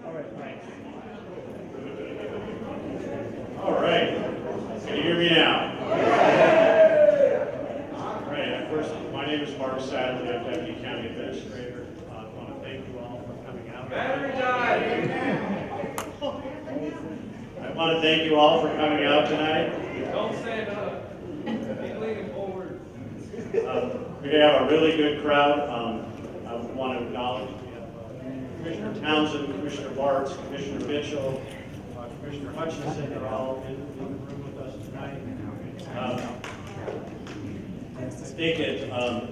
All right, thanks. All right. Can you hear me now? All right. First, my name is Mark Sadley. I'm Deputy County Administrator. I want to thank you all for coming out. I want to thank you all for coming out tonight. Don't stand up. Keep leaning forward. We have a really good crowd. I want to acknowledge we have Commissioner Townsend, Commissioner Bartz, Commissioner Mitchell, Commissioner Hutchinson. They're all in the room with us tonight. I think the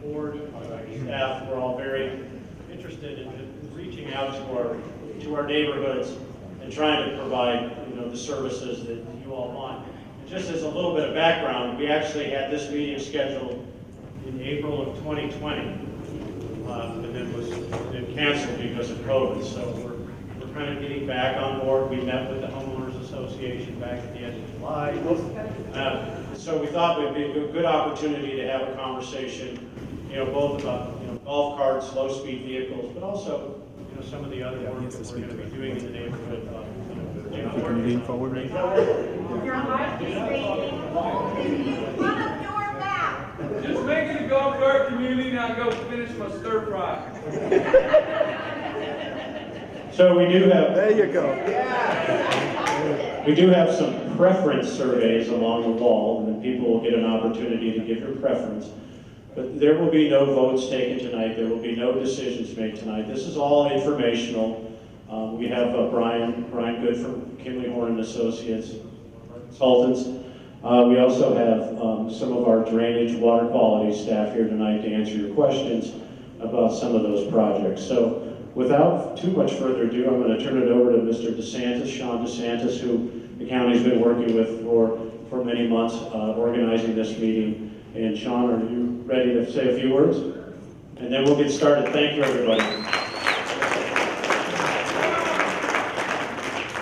board, staff, we're all very interested in reaching out to our neighborhoods and trying to provide the services that you all want. And just as a little bit of background, we actually had this meeting scheduled in April of 2020, and then was canceled because of COVID. So we're kind of getting back on board. We met with the Homeowners Association back at the end of July. So we thought it would be a good opportunity to have a conversation, both about golf carts, low-speed vehicles, but also some of the other work that we're going to be doing in the neighborhood. Can you lean forward? Your life is waiting in front of your mouth. Just make it a golf cart community, now go finish my stir fry. So we do have. There you go. We do have some preference surveys along the wall, and then people will get an opportunity to give their preference. But there will be no votes taken tonight. There will be no decisions made tonight. This is all informational. We have Brian Good from Kimley Horn and Associates, consultants. We also have some of our drainage, water quality staff here tonight to answer your questions about some of those projects. So without too much further ado, I'm going to turn it over to Mr. DeSantis, Sean DeSantis, who the county's been working with for many months, organizing this meeting. And Sean, are you ready to say a few words? And then we'll get started. Thank you, everybody.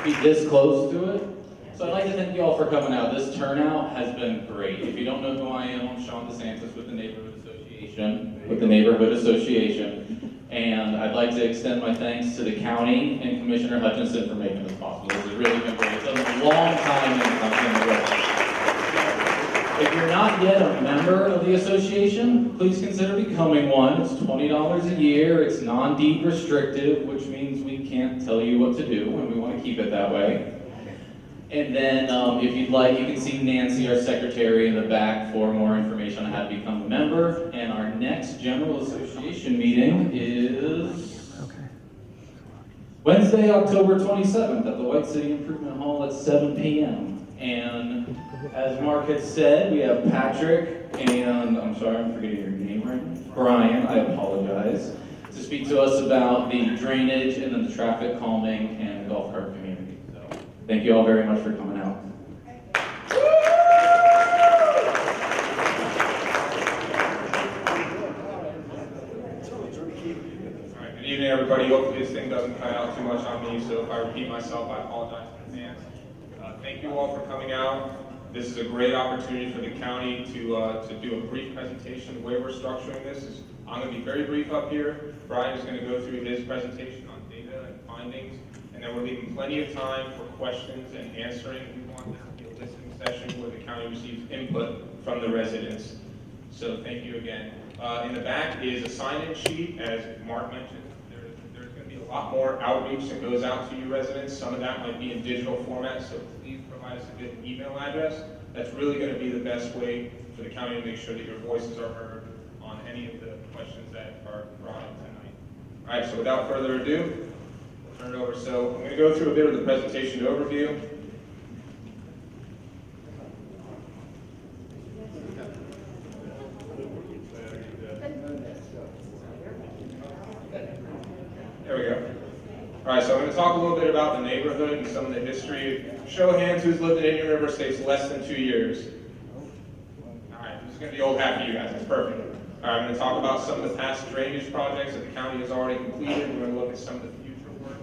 Be this close to it. So I'd like to thank you all for coming out. This turnout has been great. If you don't know who I am, I'm Sean DeSantis with the Neighborhood Association. And I'd like to extend my thanks to the county and Commissioner Hutchinson for making this possible. This has really been great. It's been a long time in the works. If you're not yet a member of the association, please consider becoming one. It's $20 a year. It's non-deed restrictive, which means we can't tell you what to do, and we want to keep it that way. And then, if you'd like, you can see Nancy, our secretary, in the back for more information on how to become a member. And our next general association meeting is Wednesday, October 27th at the White City Improvement Hall at 7 p.m. And as Mark had said, we have Patrick and, I'm sorry, I'm forgetting your name right now, Brian, I apologize, to speak to us about the drainage and then the traffic calming and the golf cart community. So thank you all very much for coming out. All right, good evening, everybody. Hopefully this thing doesn't cut out too much on me, so if I repeat myself, I apologize in advance. Thank you all for coming out. This is a great opportunity for the county to do a brief presentation. The way we're structuring this is I'm going to be very brief up here. Brian is going to go through his presentation on data and findings, and then we're leaving plenty of time for questions and answering. We want this to be a listening session where the county receives input from the residents. So thank you again. In the back is a sign-in sheet, as Mark mentioned. There's going to be a lot more outreach that goes out to you residents. Some of that might be in digital format, so please provide us a good email address. That's really going to be the best way for the county to make sure that your voices are heard on any of the questions that are brought up tonight. All right, so without further ado, we'll turn it over. So I'm going to go through a bit of the presentation overview. There we go. All right, so I'm going to talk a little bit about the neighborhood and some of the history. Show of hands who's lived in Indian River Estates less than 2 years. All right, this is going to be old half of you guys. That's perfect. All right, I'm going to talk about some of the past drainage projects that the county has already completed. We're going to look at some of the future work.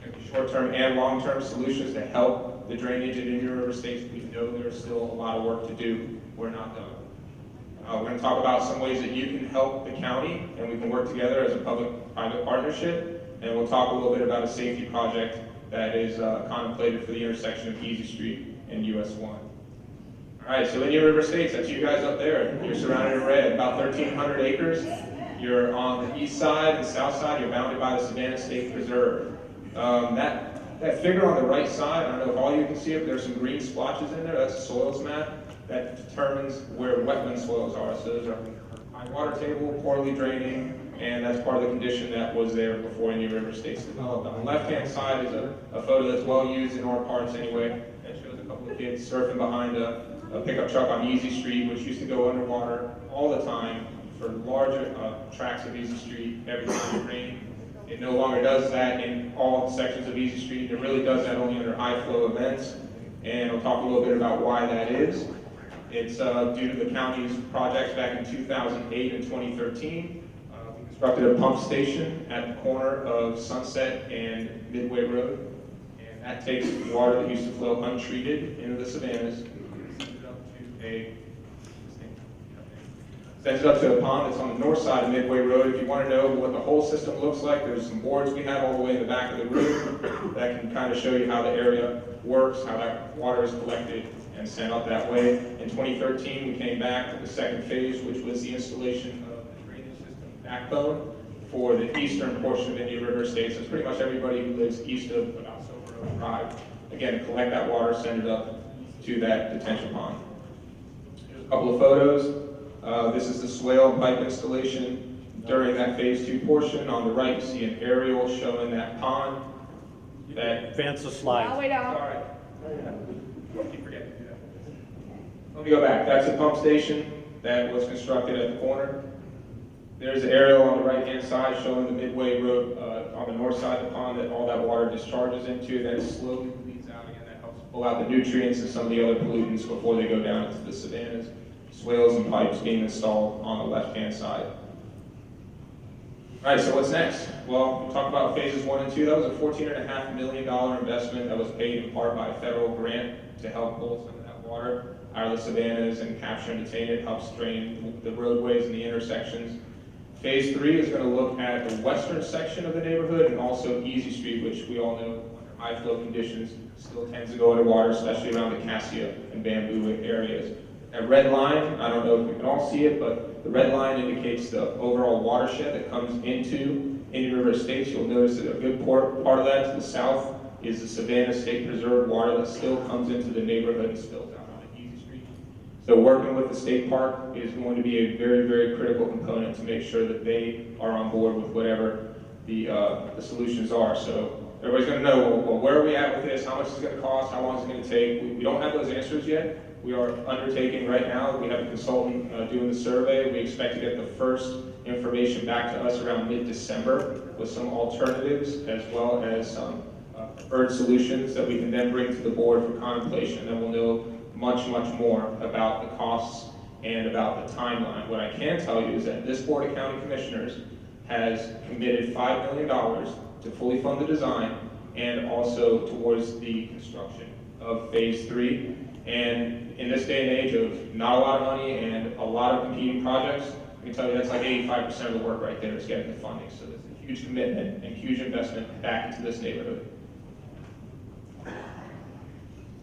There's going to be short-term and long-term solutions to help the drainage in Indian River Estates. We know there's still a lot of work to do. We're not done. We're going to talk about some ways that you can help the county, and we can work together as a public-private partnership and we'll talk a little bit about a safety project that is contemplated for the intersection of Easy Street and US 1. All right, so Indian River Estates, that's you guys up there. You're surrounded in red, about 1,300 acres. You're on the east side and south side. You're bounded by the Savannah State Preserve. That figure on the right side, I don't know if all you can see it, but there's some green splotches in there. That's a soils map that determines where wetland soils are. So those are high water table, poorly draining, and that's part of the condition that was there before Indian River Estates developed. On the left-hand side is a photo that's well used in our parts anyway. That shows a couple of kids surfing behind a pickup truck on Easy Street, which used to go underwater all the time for larger tracts of Easy Street every time it rained. It no longer does that in all sections of Easy Street. It really does that only under high flow events. And I'll talk a little bit about why that is. It's due to the county's projects back in 2008 and 2013. We constructed a pump station at the corner of Sunset and Midway Road. And that takes water that used to flow untreated into the savannas, sends it up to a pond that's on the north side of Midway Road. If you want to know what the whole system looks like, there's some boards we have all the way in the back of the room that can kind of show you how the area works, how that water is collected and sent out that way. In 2013, we came back to the second phase, which was the installation of the drainage system backbone for the eastern portion of Indian River Estates. It's pretty much everybody who lives east of about Silver Oak Drive. Again, to collect that water, send it up to that detention pond. Here's a couple of photos. This is the swale pipe installation during that phase 2 portion. On the right, you see an aerial showing that pond. That Advance the slide. Wait on. Sorry. I keep forgetting to do that. Let me go back. That's a pump station that was constructed at the corner. There's an aerial on the right-hand side showing the Midway Road on the north side of the pond that all that water discharges into, then slowly bleeds out again. That helps pull out the nutrients and some of the other pollutants before they go down into the savannas. Swales and pipes being installed on the left-hand side. All right, so what's next? Well, we'll talk about phases 1 and 2. That was a $14.5 million investment that was paid in part by a federal grant to help pull some of that water out of the savannas and capture and detain it, helps drain the roadways and the intersections. Phase 3 is going to look at the western section of the neighborhood and also Easy Street, which we all know under high flow conditions still tends to go underwater, especially around the Cassia and Bamboo areas. That red line, I don't know if you can all see it, but the red line indicates the overall watershed that comes into Indian River Estates. You'll notice that a good part of that to the south is the Savannah State Preserve water that still comes into the neighborhood and spills out on Easy Street. So working with the state park is going to be a very, very critical component to make sure that they are on board with whatever the solutions are. So everybody's going to know, well, where are we at with this? How much is it going to cost? How long is it going to take? We don't have those answers yet. We are undertaking right now. We have a consultant doing the survey. We expect to get the first information back to us around mid-December with some alternatives as well as some preferred solutions that we can then bring to the board for contemplation. Then we'll know much, much more about the costs and about the timeline. What I can tell you is that this Board of County Commissioners has committed $5 million to fully fund the design and also towards the construction of Phase 3. And in this day and age of not a lot of money and a lot of competing projects, I can tell you that's like 85% of the work right there is getting the funding. So there's a huge commitment and huge investment back into this neighborhood.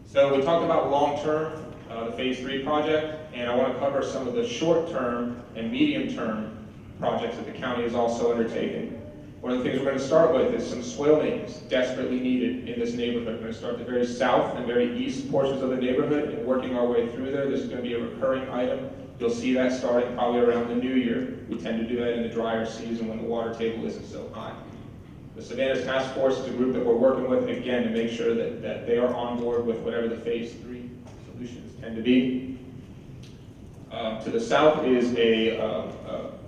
So we talked about long-term, the Phase 3 project, and I want to cover some of the short-term and medium-term projects that the county is also undertaking. One of the things we're going to start with is some swale maintenance desperately needed in this neighborhood. We're going to start the very south and very east portions of the neighborhood and working our way through there. This is going to be a recurring item. You'll see that starting probably around the new year. We tend to do that in the drier season when the water table isn't so high. The Savannah's Task Force is a group that we're working with, again, to make sure that they are on board with whatever the Phase 3 solutions tend to be. To the south is a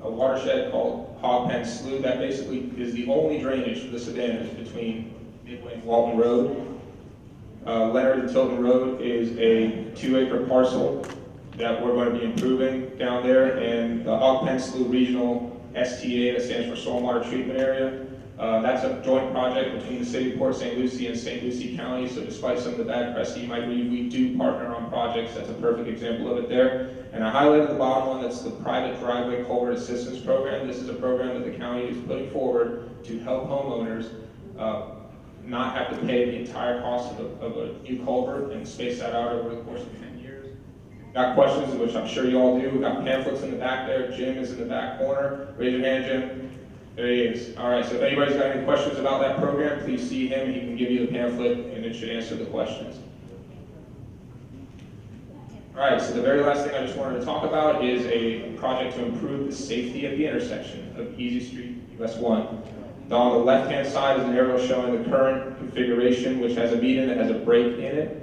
watershed called Hog Pen Slough. That basically is the only drainage for the Savannahs between Midway and Walton Road. Leonard and Tilton Road is a 2-acre parcel that we're going to be improving down there, and the Hog Pen Slough Regional STA, that stands for Stormwater Treatment Area, That's a joint project between the City of Port St. Lucie and St. Lucie County, so despite some of the bad press that you might read, we do partner on projects. That's a perfect example of it there. And I highlighted the bottom one, that's the private driveway culvert assistance program. This is a program that the county is putting forward to help homeowners not have to pay the entire cost of a new culvert and space that out over the course of 10 years. Got questions, which I'm sure you all do. We've got pamphlets in the back there. Jim is in the back corner. Raise your hand, Jim. There he is. All right, so if anybody's got any questions about that program, please see him. He can give you the pamphlet and it should answer the questions. All right, so the very last thing I just wanted to talk about is a project to improve the safety at the intersection of Easy Street, US 1. On the left-hand side is an arrow showing the current configuration, which has a median that has a break in it.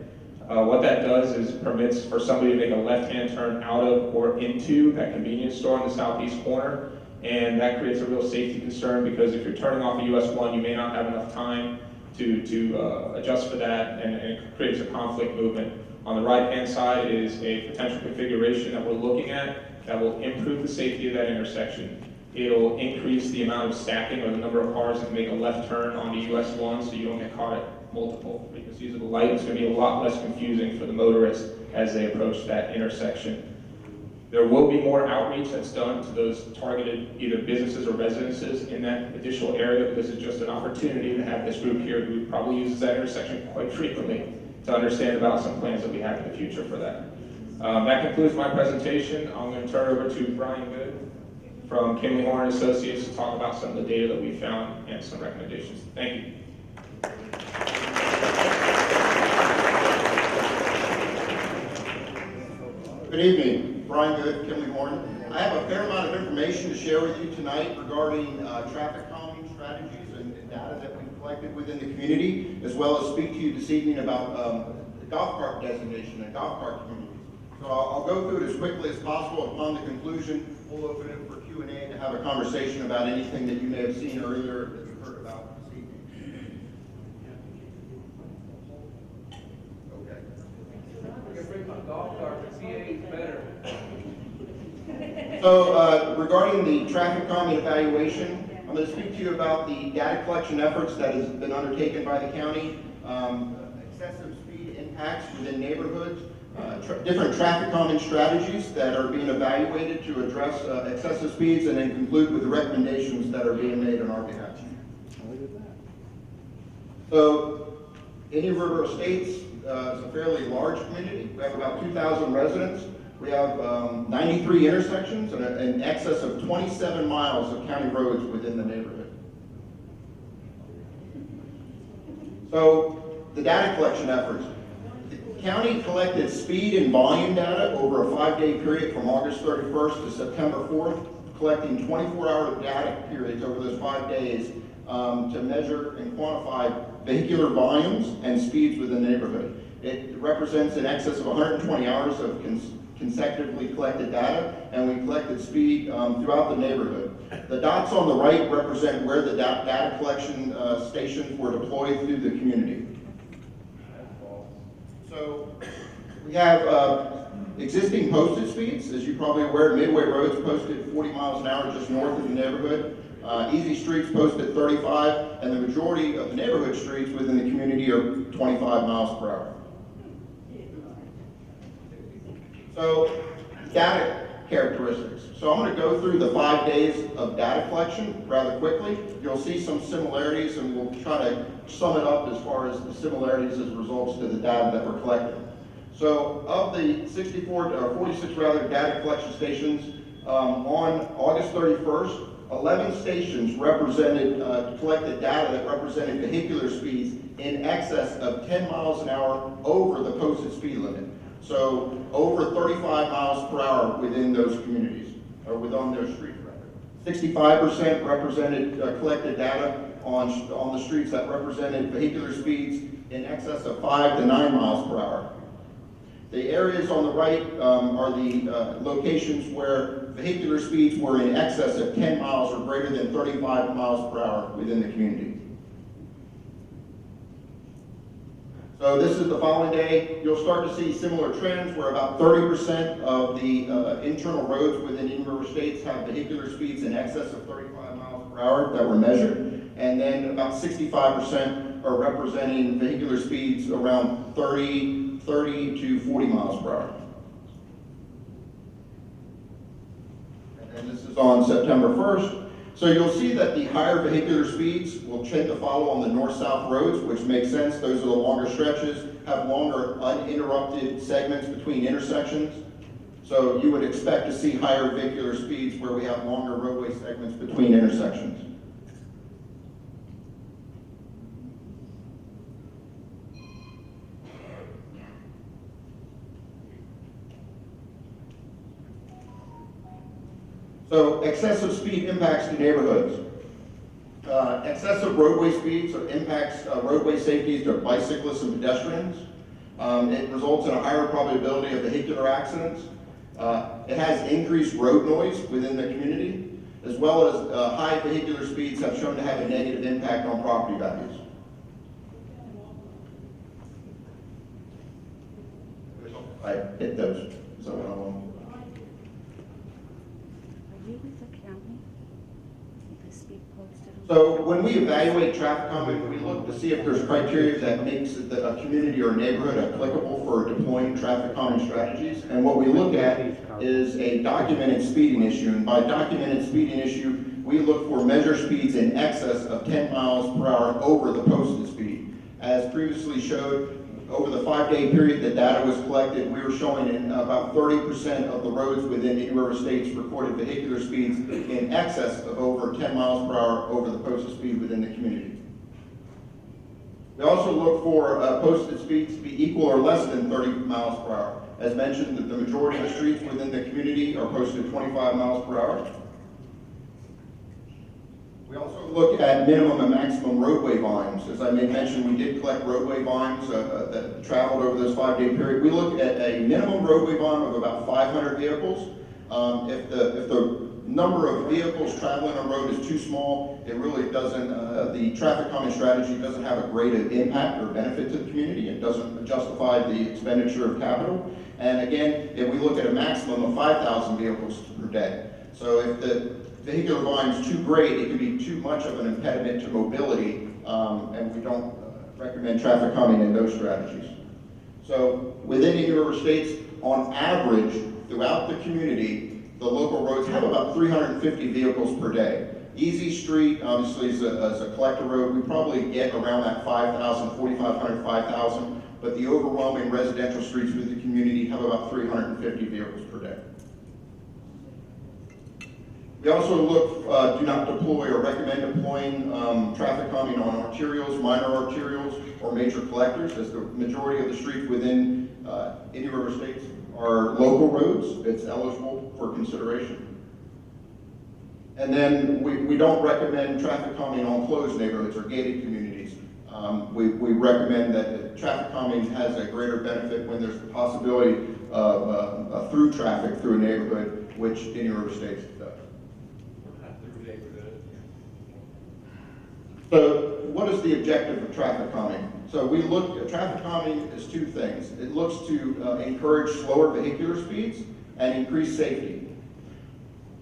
What that does is permits for somebody to make a left-hand turn out of or into that convenience store on the southeast corner. And that creates a real safety concern because if you're turning off a US 1, you may not have enough time to adjust for that, and it creates a conflict movement. On the right-hand side is a potential configuration that we're looking at that will improve the safety of that intersection. It'll increase the amount of stacking or the number of cars that make a left turn onto US 1 so you don't get caught at multiple frequencies of the light. It's going to be a lot less confusing for the motorists as they approach that intersection. There will be more outreach that's done to those targeted either businesses or residences in that additional area, but this is just an opportunity to have this group here who probably uses that intersection quite frequently to understand about some plans that we have in the future for that. That concludes my presentation. I'm going to turn it over to Brian Good from Kimley Horn Associates to talk about some of the data that we found and some recommendations. Thank you. Good evening, Brian Good, Kimley Horn. I have a fair amount of information to share with you tonight regarding traffic calming strategies and data that we've collected within the community, as well as speak to you this evening about the golf cart designation and golf cart communities. So I'll go through it as quickly as possible. Upon the conclusion, we'll open it for Q&A to have a conversation about anything that you may have seen earlier that you've heard about this evening. Okay. I can bring my golf cart, but CA is better. So regarding the traffic calming evaluation, I'm going to speak to you about the data collection efforts that has been undertaken by the county, excessive speed impacts within neighborhoods, different traffic calming strategies that are being evaluated to address excessive speeds, and then conclude with the recommendations that are being made on our behalf. So Indian River Estates is a fairly large community. We have about 2,000 residents. We have 93 intersections and in excess of 27 miles of county roads within the neighborhood. So the data collection efforts. The county collected speed and volume data over a 5-day period from August 31st to September 4th, collecting 24-hour data periods over those 5 days to measure and quantify vehicular volumes and speeds within the neighborhood. It represents in excess of 120 hours of consecutively collected data, and we collected speed throughout the neighborhood. The dots on the right represent where the data collection stations were deployed through the community. So we have existing posted speeds. As you're probably aware, Midway Road's posted 40 miles an hour just north of the neighborhood. Easy Street's posted 35, and the majority of the neighborhood streets within the community are 25 miles per hour. So, data characteristics. So I'm going to go through the 5 days of data collection rather quickly. You'll see some similarities, and we'll try to sum it up as far as the similarities as results to the data that we're collecting. So of the 46 data collection stations, on August 31st, 11 stations collected data that represented vehicular speeds in excess of 10 miles an hour over the posted speed limit. So over 35 miles per hour within those communities, or within those streets, rather. 65% collected data on the streets that represented vehicular speeds in excess of 5 to 9 miles per hour. The areas on the right are the locations where vehicular speeds were in excess of 10 miles or greater than 35 miles per hour within the community. So this is the following day. You'll start to see similar trends where about 30% of the internal roads within Indian River Estates have vehicular speeds in excess of 35 miles per hour that were measured. and then about 65% are representing vehicular speeds around 30 to 40 miles per hour. And this is on September 1st. So you'll see that the higher vehicular speeds will tend to follow on the north-south roads, which makes sense. Those are the longer stretches, have longer uninterrupted segments between intersections. So you would expect to see higher vehicular speeds where we have longer roadway segments between intersections. So excessive speed impacts the neighborhoods. Excessive roadway speeds impacts roadway safety to bicyclists and pedestrians. It results in a higher probability of vehicular accidents. It has increased road noise within the community, as well as high vehicular speeds have shown to have a negative impact on property values. I hit those. Is that what I want? Are you with the county? The speed posted? So when we evaluate traffic calming, we look to see if there's criteria that makes a community or a neighborhood applicable for deploying traffic calming strategies. And what we look at is a documented speeding issue. And by documented speeding issue, we look for measure speeds in excess of 10 miles per hour over the posted speed. As previously showed, over the 5-day period that data was collected, we were showing in about 30% of the roads within Indian River States recorded vehicular speeds in excess of over 10 miles per hour over the posted speed within the community. We also look for posted speeds to be equal or less than 30 miles per hour. As mentioned, the majority of the streets within the community are posted 25 miles per hour. We also look at minimum and maximum roadway volumes. As I mentioned, we did collect roadway volumes that traveled over this 5-day period. We look at a minimum roadway volume of about 500 vehicles. If the number of vehicles traveling on a road is too small, it really doesn't, the traffic calming strategy doesn't have a great impact or benefit to the community. It doesn't justify the expenditure of capital. And again, if we look at a maximum of 5,000 vehicles per day. So if the vehicular volume is too great, it can be too much of an impediment to mobility, and we don't recommend traffic calming in those strategies. So within Indian River States, on average, throughout the community, the local roads have about 350 vehicles per day. Easy Street, obviously, is a collector road. We probably get around that 5,000, 4,500, 5,000, but the overwhelming residential streets within the community have about 350 vehicles per day. We also look, do not deploy or recommend deploying traffic calming on arterials, minor arterials, or major collectors, as the majority of the streets within Indian River States are local roads. It's eligible for consideration. And then we don't recommend traffic calming on closed neighborhoods or gated communities. We recommend that traffic calming has a greater benefit when there's the possibility of through traffic through a neighborhood, which Indian River States does. So what is the objective of traffic calming? So we look at traffic calming as two things. It looks to encourage slower vehicular speeds and increase safety.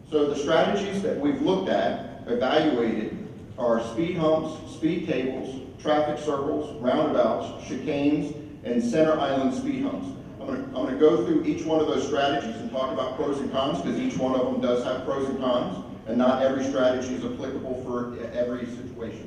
So the strategies that we've looked at, evaluated, are speed humps, speed tables, traffic circles, roundabouts, chicanes, and center island speed humps. I'm going to go through each one of those strategies and talk about pros and cons, because each one of them does have pros and cons, and not every strategy is applicable for every situation.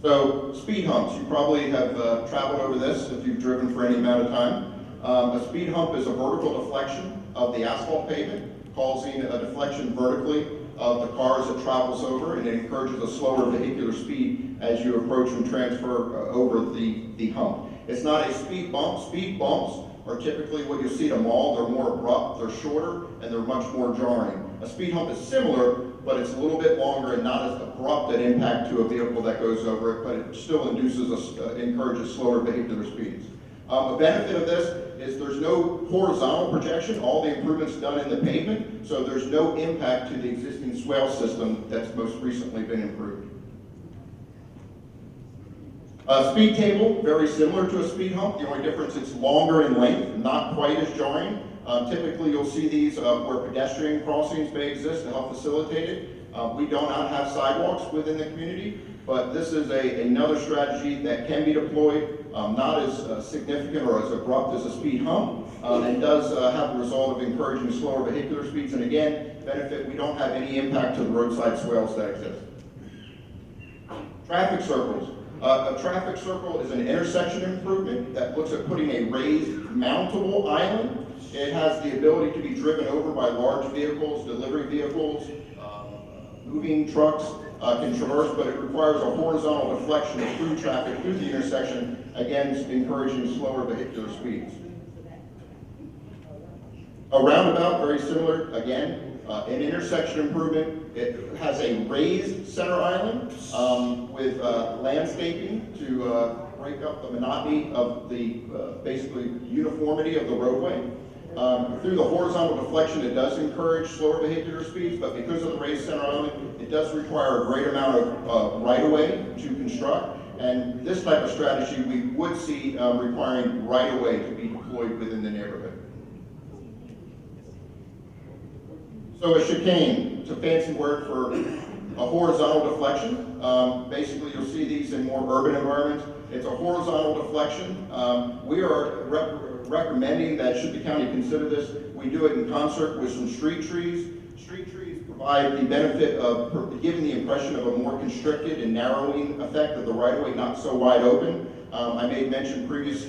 So speed humps, you probably have traveled over this if you've driven for any amount of time. A speed hump is a vertical deflection of the asphalt pavement, causing a deflection vertically of the cars it travels over, and it encourages a slower vehicular speed as you approach and transfer over the hump. It's not a speed bump. Speed bumps are typically what you see at a mall. They're more abrupt, they're shorter, and they're much more jarring. A speed hump is similar, but it's a little bit longer and not as abrupt an impact to a vehicle that goes over it, but it still encourages slower vehicular speeds. A benefit of this is there's no horizontal projection, all the improvements done in the pavement, so there's no impact to the existing swale system that's most recently been improved. A speed table, very similar to a speed hump. The only difference, it's longer in length, not quite as jarring. Typically, you'll see these where pedestrian crossings may exist to help facilitate it. We do not have sidewalks within the community, but this is another strategy that can be deployed, not as significant or as abrupt as a speed hump, and does have the result of encouraging slower vehicular speeds, and again, benefit, we don't have any impact to the roadside swales that exist. Traffic circles. A traffic circle is an intersection improvement that looks at putting a raised mountable island. It has the ability to be driven over by large vehicles, delivery vehicles, moving trucks can traverse, but it requires a horizontal deflection of through traffic through the intersection, again, encouraging slower vehicular speeds. A roundabout, very similar, again, an intersection improvement. It has a raised center island with landscaping to break up the monotony of the basically uniformity of the roadway. Through the horizontal deflection, it does encourage slower vehicular speeds, but because of the raised center island, it does require a great amount of right-of-way to construct. And this type of strategy, we would see requiring right-of-way to be deployed within the neighborhood. So a chicane, it's a fancy word for a horizontal deflection. Basically, you'll see these in more urban environments. It's a horizontal deflection. We are recommending that should the county consider this, we do it in concert with some street trees. Street trees provide the benefit of giving the impression of a more constricted and narrowing effect of the right-of-way, not so wide open. I made mention previous,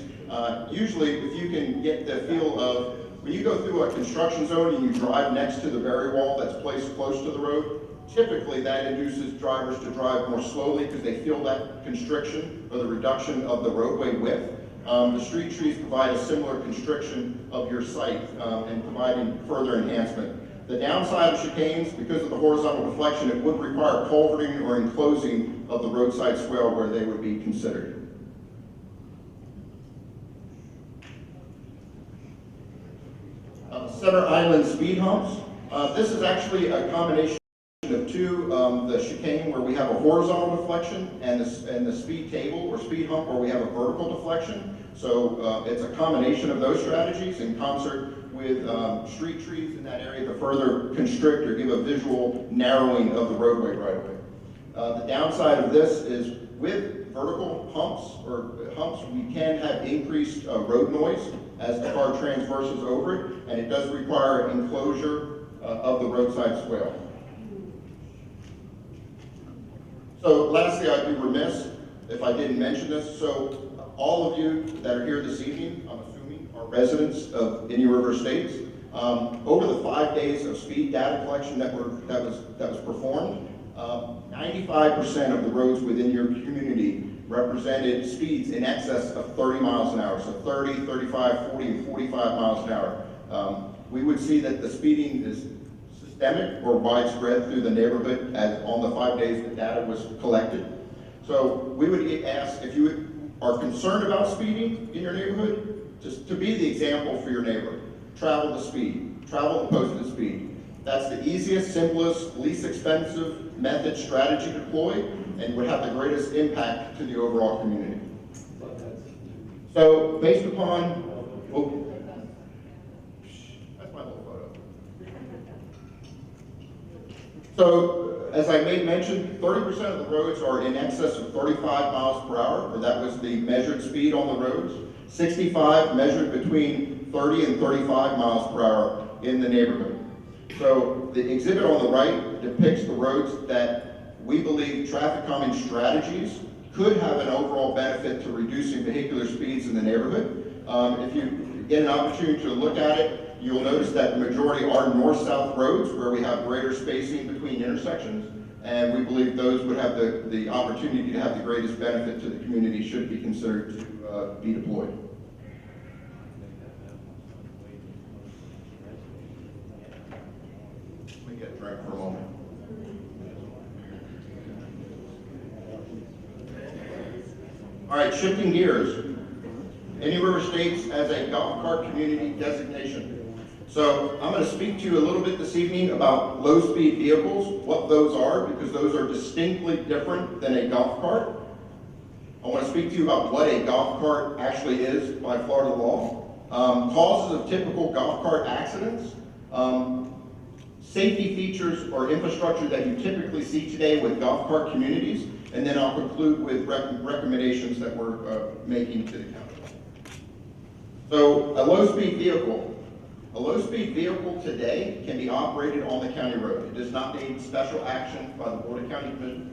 usually if you can get the feel of, when you go through a construction zone and you drive next to the barrier wall that's placed close to the road, typically that induces drivers to drive more slowly because they feel that constriction or the reduction of the roadway width. The street trees provide a similar constriction of your site and providing further enhancement. The downside of chicanes, because of the horizontal deflection, it would require culverting or enclosing of the roadside swale where they would be considered. Center island speed humps. This is actually a combination of two, the chicane where we have a horizontal deflection and the speed table or speed hump where we have a vertical deflection. So it's a combination of those strategies in concert with street trees in that area to further constrict or give a visual narrowing of the roadway right away. The downside of this is with vertical humps, we can have increased road noise as the car transverses over it, and it does require enclosure of the roadside swale. So lastly, I'd be remiss if I didn't mention this. So all of you that are here this evening, I'm assuming, are residents of Indian River Estates. Over the 5 days of speed data collection that was performed, 95% of the roads within your community represented speeds in excess of 30 miles an hour. So 30, 35, 40, and 45 miles an hour. We would see that the speeding is systemic or widespread through the neighborhood as on the 5 days the data was collected. So we would ask if you are concerned about speeding in your neighborhood, just to be the example for your neighborhood. Travel the speed, travel the posted speed. That's the easiest, simplest, least expensive method strategy to deploy and would have the greatest impact to the overall community. So based upon, that's my little photo. So as I made mention, 30% of the roads are in excess of 35 miles per hour, or that was the measured speed on the roads. 65 measured between 30 and 35 miles per hour in the neighborhood. So the exhibit on the right depicts the roads that we believe traffic calming strategies could have an overall benefit to reducing vehicular speeds in the neighborhood. If you get an opportunity to look at it, you'll notice that the majority are north-south roads where we have greater spacing between intersections, and we believe those would have the opportunity to have the greatest benefit to the community should be considered to be deployed. Let me get a drink for a moment. All right, shifting gears. Indian River Estates has a golf cart community designation. So I'm going to speak to you a little bit this evening about low-speed vehicles, what those are, because those are distinctly different than a golf cart. I want to speak to you about what a golf cart actually is by Florida law. Causes of typical golf cart accidents. safety features or infrastructure that you typically see today with golf cart communities, and then I'll conclude with recommendations that we're making to the county. So a low-speed vehicle. A low-speed vehicle today can be operated on the county road. It does not need special action by the Board of County Commissioners.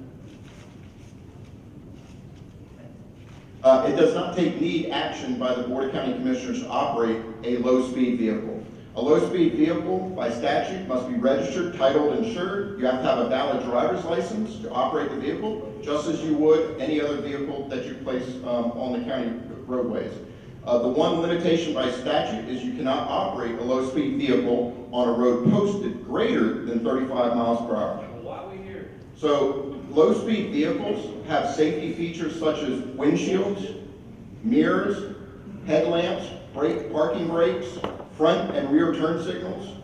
It does not need action by the Board of County Commissioners to operate a low-speed vehicle. A low-speed vehicle, by statute, must be registered, titled, insured. You have to have a valid driver's license to operate the vehicle, just as you would any other vehicle that you place on the county roadways. The one limitation by statute is you cannot operate a low-speed vehicle on a road posted greater than 35 miles per hour. Why are we here? So, low-speed vehicles have safety features such as windshields, mirrors, headlamps, parking brakes, front and rear turn signals,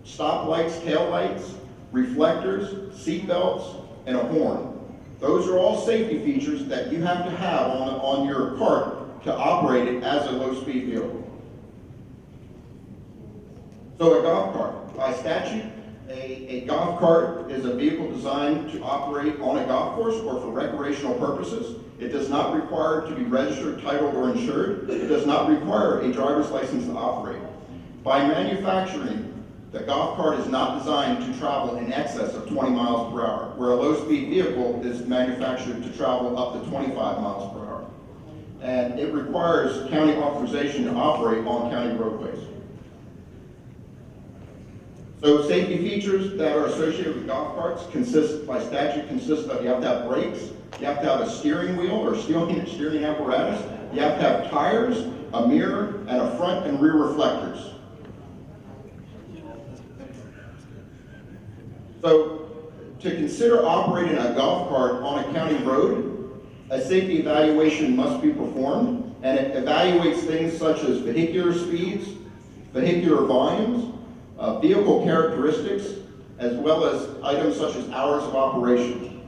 stop lights, tail lights, reflectors, seat belts, and a horn. Those are all safety features that you have to have on your cart to operate it as a low-speed vehicle. So a golf cart, by statute, a golf cart is a vehicle designed to operate on a golf course or for recreational purposes. It does not require to be registered, titled, or insured. It does not require a driver's license to operate. By manufacturing, the golf cart is not designed to travel in excess of 20 miles per hour, where a low-speed vehicle is manufactured to travel up to 25 miles per hour. And it requires county authorization to operate on county roadways. So safety features that are associated with golf carts by statute consist of, you have to have brakes, you have to have a steering wheel or steering apparatus, you have to have tires, a mirror, and a front and rear reflectors. So to consider operating a golf cart on a county road, a safety evaluation must be performed, and it evaluates things such as vehicular speeds, vehicular volumes, vehicle characteristics, as well as items such as hours of operation.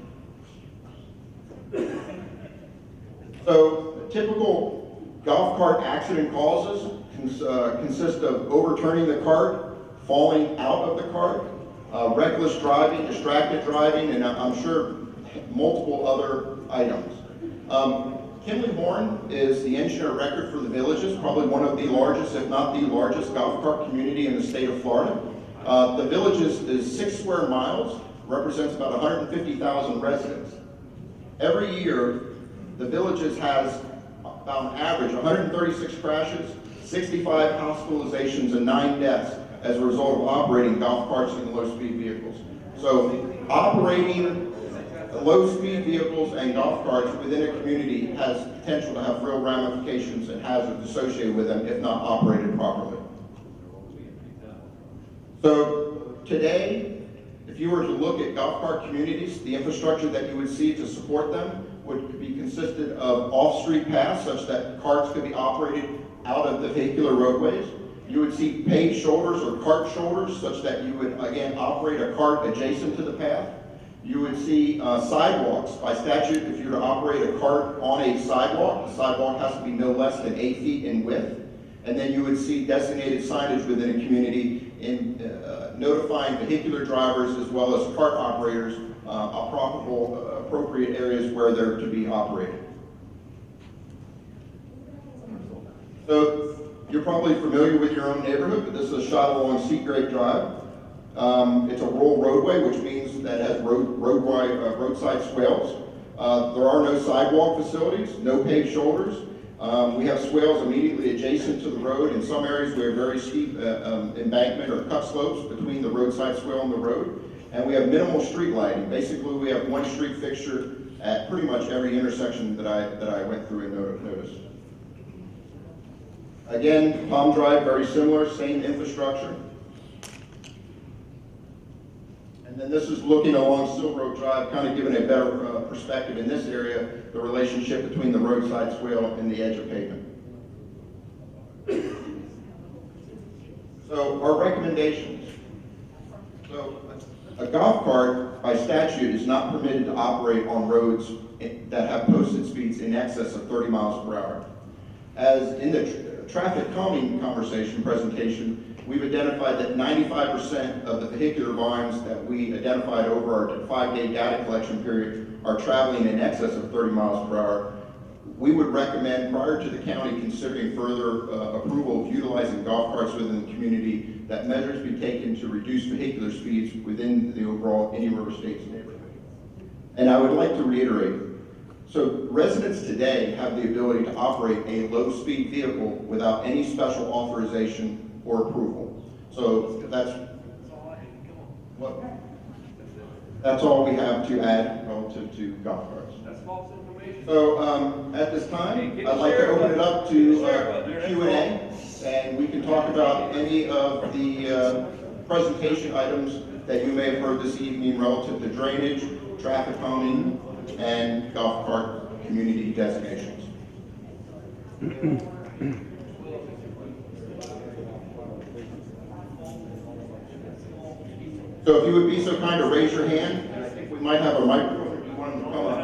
So typical golf cart accident causes consist of overturning the cart, falling out of the cart, reckless driving, distracted driving, and I'm sure multiple other items. Kinley Horn is the engineer of record for the Villages, probably one of the largest, if not the largest, golf cart community in the state of Florida. The Villages is 6 square miles, represents about 150,000 residents. Every year, the Villages has about an average 136 crashes, 65 hospitalizations, and 9 deaths as a result of operating golf carts and low-speed vehicles. So operating low-speed vehicles and golf carts within a community has potential to have real ramifications and hazards associated with them if not operated properly. So today, if you were to look at golf cart communities, the infrastructure that you would see to support them would be consisted of off-street paths such that carts could be operated out of the vehicular roadways. You would see paved shoulders or cart shoulders such that you would, again, operate a cart adjacent to the path. You would see sidewalks. By statute, if you were to operate a cart on a sidewalk, the sidewalk has to be no less than 8 feet in width. And then you would see designated signage within a community in notifying vehicular drivers as well as cart operators appropriate areas where they're to be operated. So you're probably familiar with your own neighborhood, but this is a shot along Seagrave Drive. It's a rural roadway, which means that it has roadside swales. There are no sidewalk facilities, no paved shoulders. We have swales immediately adjacent to the road. In some areas, we have very steep embankment or cut slopes between the roadside swale and the road. And we have minimal street lighting. Basically, we have one street fixture at pretty much every intersection that I went through and noticed. Again, Palm Drive, very similar, same infrastructure. And then this is looking along Silver Oak Drive, kind of giving a better perspective in this area, the relationship between the roadside swale and the edge of pavement. So our recommendations. So a golf cart, by statute, is not permitted to operate on roads that have posted speeds in excess of 30 miles per hour. As in the traffic calming presentation, we've identified that 95% of the vehicular volumes that we identified over our 5-day data collection period are traveling in excess of 30 miles per hour. We would recommend, prior to the county considering further approval of utilizing golf carts within the community, that measures be taken to reduce vehicular speeds within the overall Indian River Estates neighborhood. And I would like to reiterate, so residents today have the ability to operate a low-speed vehicle without any special authorization or approval. So that's all we have to add relative to golf carts. That's false information. So at this time, Hey, I'd like to open it up to Share Q&A, and we can talk about any of the presentation items that you may have heard this evening relative to drainage, traffic calming, and golf cart community designations. So if you would be so kind to raise your hand, and I think we might have a microphone if you want them to come up.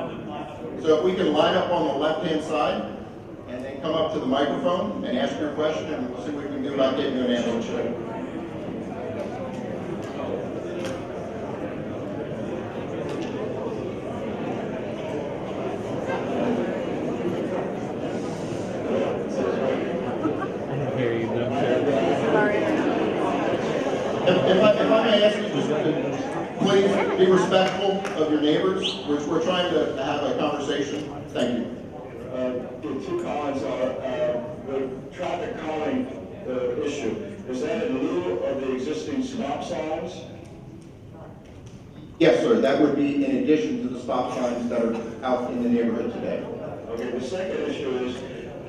So if we can line up on the left-hand side, and then come up to the microphone and ask your question, and we'll see what we can do about getting you an answer. If I may ask you just to please be respectful of your neighbors, we're trying to have a conversation. Thank you. The two comments are, the traffic calming issue, is that in lieu of the existing stop signs? Yes, sir, that would be in addition to the stop signs that are out in the neighborhood today. Okay, the second issue is,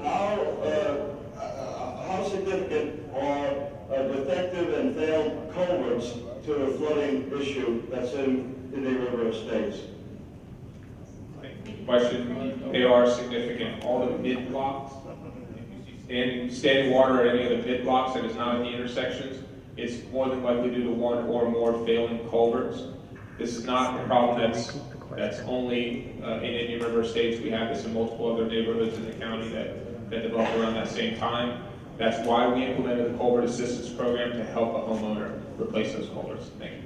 how significant are defective and failed culverts to the flooding issue that's in the Indian River Estates? Question, they are significant. All the mid blocks, if you see standing water at any of the mid blocks that is not at the intersections, it's more than likely due to one or more failing culverts. This is not a problem that's only in Indian River Estates. We have this in multiple other neighborhoods in the county that developed around that same time. That's why we implemented the culvert assistance program to help a homeowner replace those culverts. Thank you.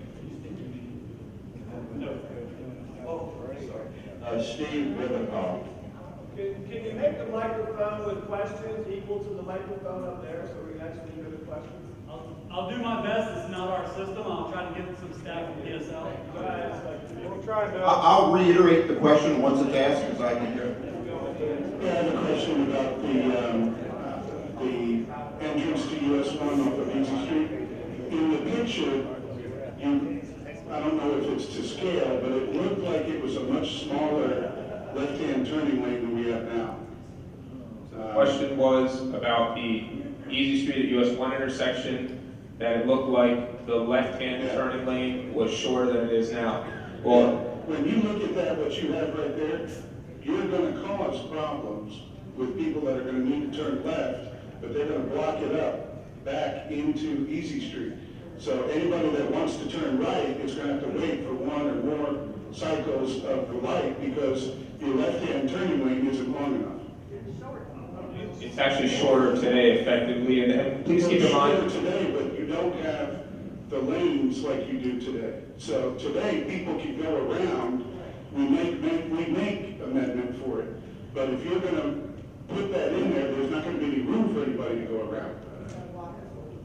Steve Rivenhoff. Can you make the microphone with questions equal to the microphone up there so we can actually hear the questions? I'll do my best. It's not our system. I'll try to get some staff from PSL. We'll try to. I'll reiterate the question once it's asked, because I can hear it. I have a question about the entrance to US 1 off of Easy Street. In the picture, I don't know if it's to scale, but it looked like it was a much smaller left-hand turning lane than we have now. Question was about the Easy Street at US 1 intersection, that it looked like the left-hand turning lane was shorter than it is now. Well, when you look at that, what you have right there, you're going to cause problems with people that are going to need to turn left, but they're going to block it up back into Easy Street. So anybody that wants to turn right is going to have to wait for one or more cycles of the light because your left-hand turning lane isn't long enough. it's actually shorter today effectively, and please keep in mind. It's shorter today, but you don't have the lanes like you do today. So today, people can go around, we make amendment for it. But if you're going to put that in there, there's not going to be any room for anybody to go around.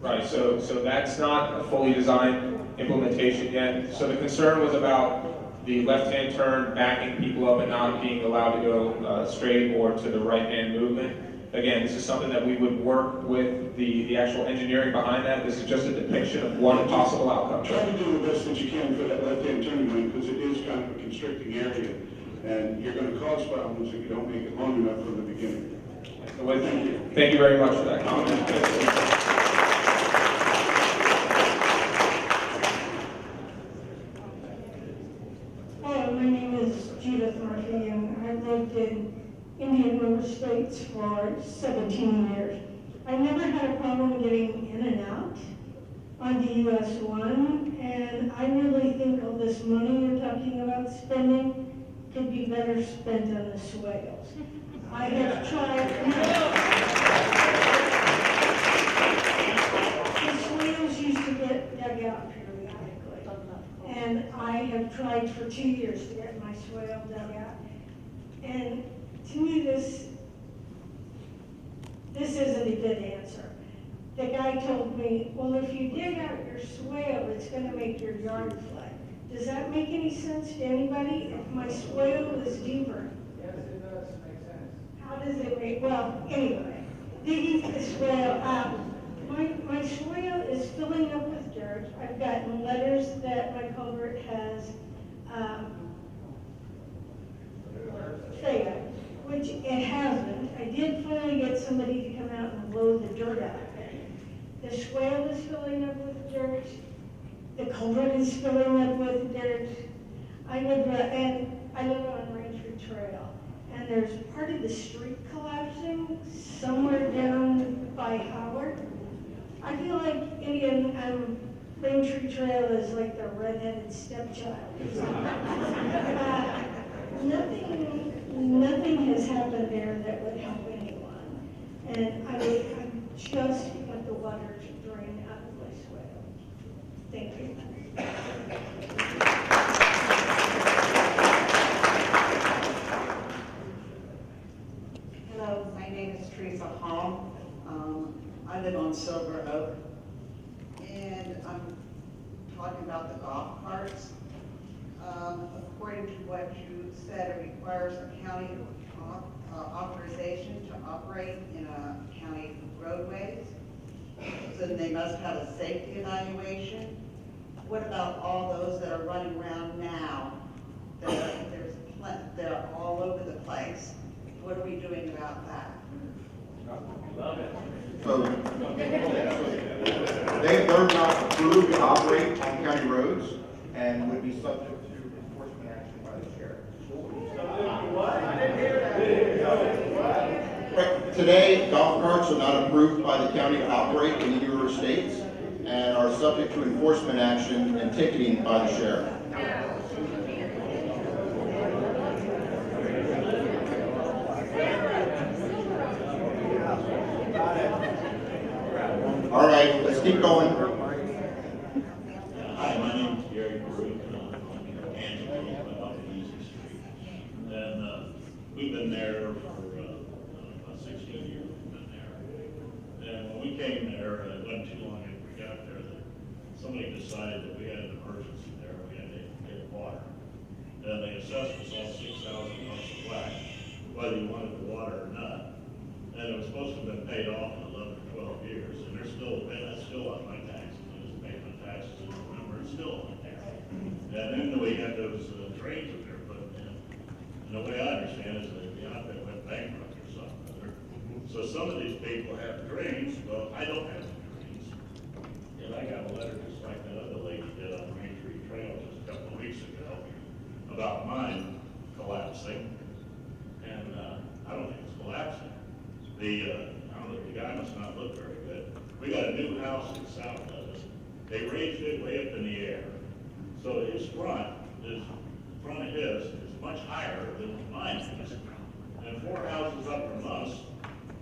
Right, so that's not a fully designed implementation yet. So the concern was about the left-hand turn backing people up and not being allowed to go straight or to the right-hand movement. Again, this is something that we would work with the actual engineering behind that. This is just a depiction of one possible outcome. Try to do the best that you can for that left-hand turning lane because it is kind of a constricting area. And you're going to cause problems if you don't make it long enough from the beginning. Thank you. Thank you very much for that comment. Hi, my name is Judith Murphy, and I've lived in Indian River Estates for 17 years. I never had a problem getting in and out on the US 1, and I really think all this money you're talking about spending could be better spent on the swales. I have tried. The dug out periodically. And I have tried for 2 years to get my swale dug out. And to me, this isn't a good answer. The guy told me, well, if you dig out your swale, it's gonna make your yard flood. Does that make any sense to anybody? If my swale is deeper? Yes, it does make sense. How does it make, well, anyway, digging the swale out. My swale is filling up with dirt. I've gotten letters that my culvert has, failed, which it hasn't. I did finally get somebody to come out and blow the dirt out of it. The swale is filling up with dirt. The culvert is filling up with dirt. I live on Rancher Trail, and there's part of the street collapsing somewhere down by Howard. I feel like Rancher Trail is like the redheaded stepchild. Nothing has happened there that would help anyone. And I just want the water to drain out of my swale. Thank you. Hello, my name is Teresa Hall. I live on Silver Oak, and I'm talking about the golf carts. According to what you said, it requires a county authorization to operate in a county roadways. So they must have a safety evaluation. What about all those that are running around now? They're all over the place. What are we doing about that? Love it. So, they're not approved to operate on county roads and would be subject to enforcement action by the sheriff. What? I didn't hear that. Right. Today, golf carts are not approved by the county to operate in either of our states and are subject to enforcement action and ticketing by the sheriff. All right, let's keep going. Hi, my name is Gary Baruch, and I'm Angela up in Easy Street. And we've been there for about 16 years. We've been there. And when we came there, it wasn't too long after we got there that somebody decided that we had an emergency there. We had to get water. And they assessed us all $6,000 a flat, whether you wanted the water or not. And it was supposed to have been paid off in 11 or 12 years, and that's still on my taxes. I just paid my taxes in November, it's still on my taxes. And then we had those drains that they're putting in. And the way I understand is that the outfit went bankrupt or something. So some of these people have drains, well, I don't have drains. And I got a letter just like that other lady did on Main Street Trail just a couple of weeks ago about mine collapsing. And I don't think it's collapsing. I don't know, the guy must not look very good. We got a new house in South of us. They raised it way up in the air. So his front of his is much higher than mine is. And 4 houses up from us,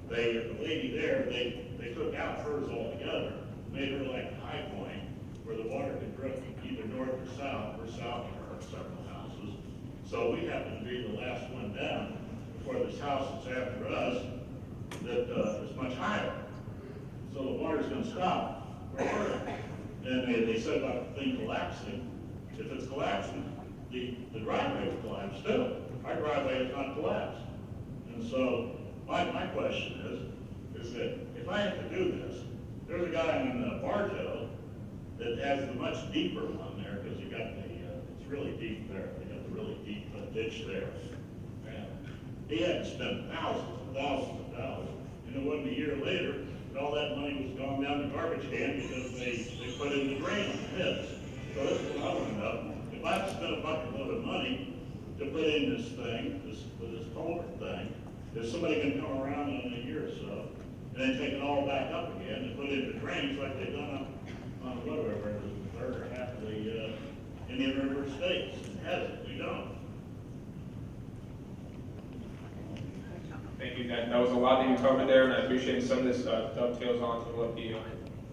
the lady there, they took out hers altogether, made her like a high point where the water could drift either north or south of her several houses. So we happen to be the last one down before this house that's after us that is much higher. So the water's gonna stop. And they said about the thing collapsing. If it's collapsing, the driveway will collapse too. Our driveway is not collapsed. And so my question is that if I have to do this, there's a guy in Bartow that has the much deeper one there because you got it's really deep there. They got the really deep ditch there. And he had to spend thousands and thousands of dollars. And it wasn't a year later, and all that money was gone down the garbage can because they put in the drain on his. So this is what I want to know. If I have to spend a bucket load of money to put in this thing, this culvert thing, is somebody going to come around in a year or so and then take it all back up again and put it into drains like they've done on whatever, the third or half of the Indian River states? Has it? We don't. Thank you. That was a lot that you covered there, and I appreciate some of this dovetails on to what the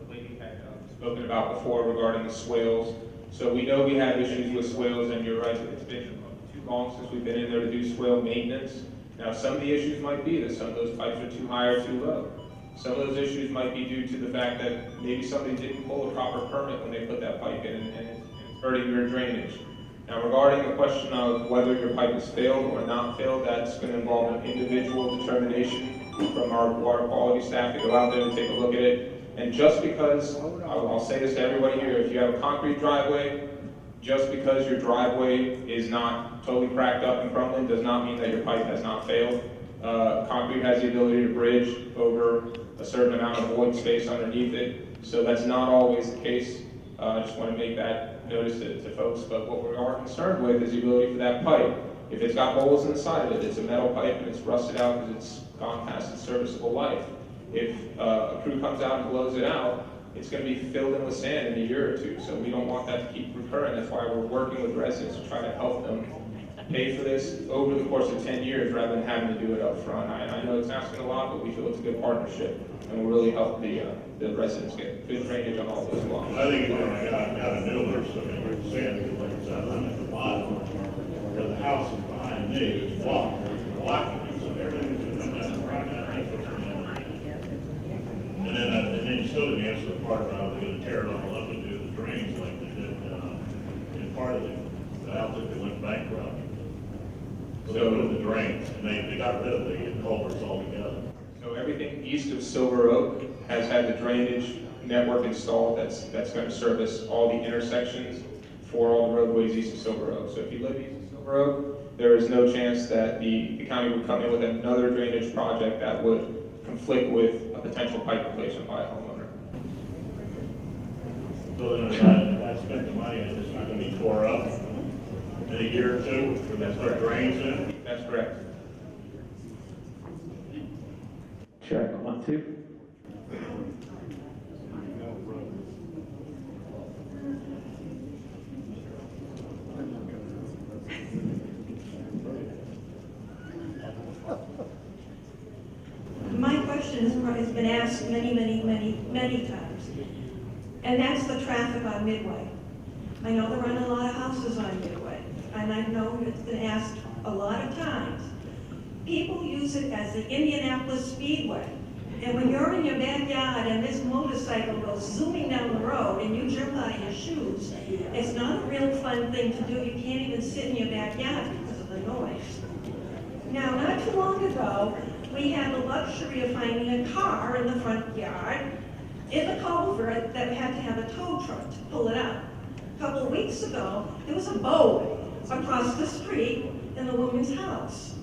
lady had spoken about before regarding the swales. So we know we have issues with swales, and you're right, it's been too long since we've been in there to do swale maintenance. Now, some of the issues might be that some of those pipes are too high or too low. Some of those issues might be due to the fact that maybe somebody didn't pull a proper permit when they put that pipe in, and it's hurting your drainage. Now, regarding the question of whether your pipe is failed or not failed, that's going to involve an individual determination from our water quality staff to go out there and take a look at it. And just because, I'll say this to everybody here, if you have a concrete driveway, just because your driveway is not totally cracked up and crumbling does not mean that your pipe has not failed. Concrete has the ability to bridge over a certain amount of void space underneath it, so that's not always the case. I just want to make that notice to folks, but what we are concerned with is the ability for that pipe. If it's got holes in the side of it, it's a metal pipe and it's rusted out because it's gone past its serviceable life. If a crew comes out and blows it out, it's going to be filled in with sand in a year or two, so we don't want that to keep recurring. That's why we're working with residents to try to help them pay for this over the course of 10 years rather than having to do it up front. I know it's asking a lot, but we feel it's a good partnership, and we'll really help the residents get good drainage on all those lots. I think when I got a builder, so it's sand, I'm at the bottom, where the house is behind me, it's blocking, so everything's gonna come down right now. And then you still didn't answer the part about I was gonna tear it all up and do the drains like they did, in part of the outlet that went bankrupt. So they put the drains, and they got rid of the culverts altogether. So everything east of Silver Oak has had the drainage network installed that's going to service all the intersections for all the roadways east of Silver Oak. So if you live east of Silver Oak, there is no chance that the county would come in with another drainage project that would conflict with a potential pipe replacement by a homeowner. So then if I spent the money, and it's not gonna be tore up in a year or two, for that start drains in? That's correct. Check, 1, 2. My question has been asked many times, and that's the traffic on Midway. I know there aren't a lot of houses on Midway, and I know it's been asked a lot of times. People use it as the Indianapolis Speedway, and when you're in your backyard and this motorcycle goes zooming down the road and you jump out of your shoes, it's not a real fun thing to do. You can't even sit in your backyard because of the noise. Now, not too long ago, we had the luxury of finding a car in the front yard in the culvert that had to have a tow truck to pull it up. A couple of weeks ago, there was a boat across the street in the woman's house.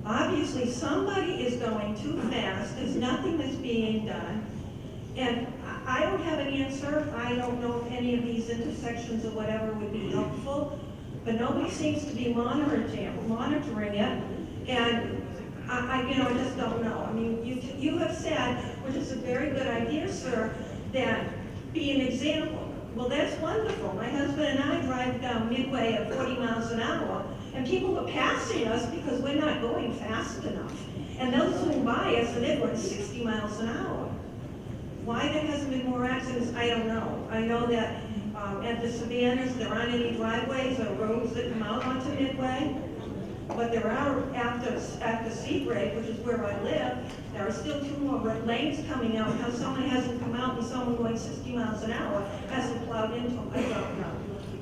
Obviously, somebody is going too fast. There's nothing that's being done. And I don't have an answer. I don't know if any of these intersections or whatever would be helpful, but nobody seems to be monitoring it. And I just don't know. I mean, you have said, which is a very good idea, sir, that be an example. Well, that's wonderful. My husband and I drive down Midway at 40 miles an hour, and people are passing us because we're not going fast enough. And they'll zoom by us, and they're going 60 miles an hour. Why there hasn't been more accidents, I don't know. I know that at the Savannas, there aren't any driveways or roads that come out onto Midway. But there are, after Seagrave, which is where I live, there are still 2 more lanes coming out. How someone hasn't come out and someone going 60 miles an hour hasn't plowed into them, I don't know.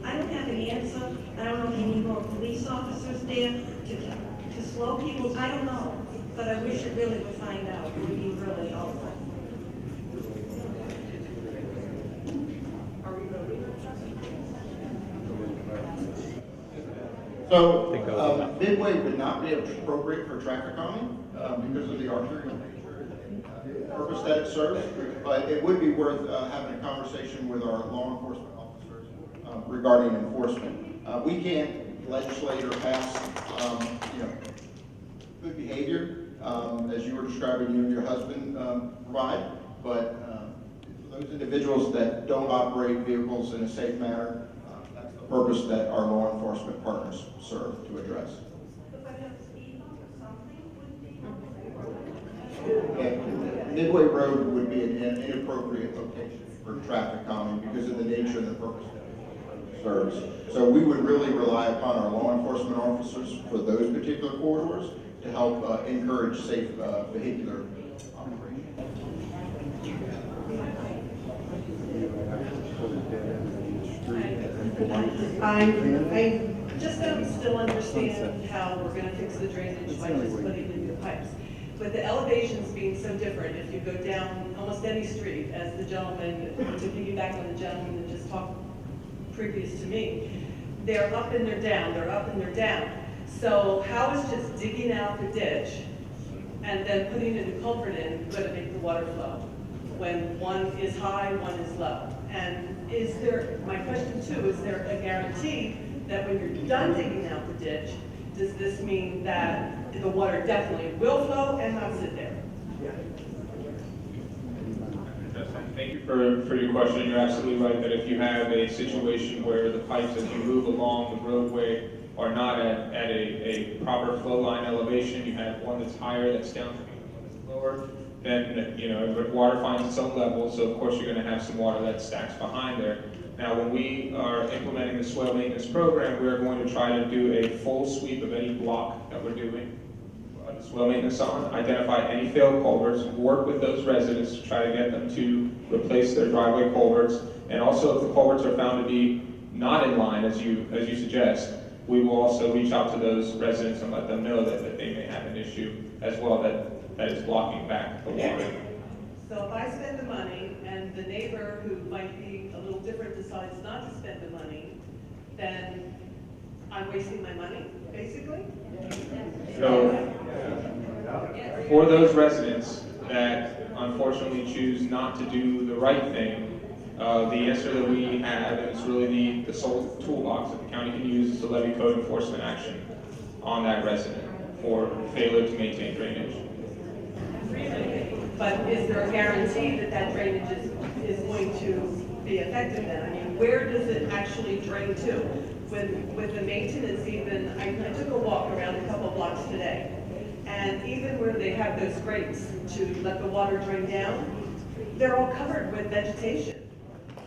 I don't have an answer. I don't know if you need more police officers there to slow people. I don't know. But I wish it really would find out. It would be really helpful. So, Midway would not be appropriate for traffic calming because of the arterial purpose that it serves, but it would be worth having a conversation with our law enforcement officers regarding enforcement. We can't legislate or pass, good behavior, as you were describing you and your husband provide, but those individuals that don't operate vehicles in a safe manner, that's the purpose that our law enforcement partners serve to address. And Midway Road would be an inappropriate location. for traffic calming because of the nature and the purpose that it serves. So we would really rely upon our law enforcement officers for those particular corridors to help encourage safe vehicular operation. I just don't still understand how we're gonna fix the drainage by just putting in new pipes. With the elevations being so different, if you go down almost any street, as the gentleman, to piggyback on the gentleman that just talked previous to me, they're up and they're down, they're up and they're down. So how is just digging out the ditch and then putting a new culvert in gonna make the water flow? When one is high, one is low. And is there, my question too, is there a guarantee that when you're done digging out the ditch, does this mean that the water definitely will flow and not sit there? Thank you for your question. You're absolutely right that if you have a situation where the pipes as you move along the roadway are not at a proper flow line elevation, you have one that's higher, that's downstream, one that's lower, then, you know, water finds its own level, so of course you're gonna have some water that stacks behind there. Now, when we are implementing the soil maintenance program, we are going to try to do a full sweep of any block that we're doing the soil maintenance on, identify any failed culverts, work with those residents to try to get them to replace their driveway culverts, and also if the culverts are found to be not in line, as you suggest, we will also reach out to those residents and let them know that they may have an issue as well that is blocking back the water. So if I spend the money and the neighbor who might be a little different decides not to spend the money, then I'm wasting my money, basically? So, for those residents that unfortunately choose not to do the right thing, the answer that we have, and it's really the sole toolbox that the county can use, is to levy code enforcement action on that resident for failure to maintain drainage. But is there a guarantee that that drainage is going to be effective then? I mean, where does it actually drain to? With the maintenance even, I took a walk around a couple of blocks today, and even where they have those grates to let the water drain down, they're all covered with vegetation.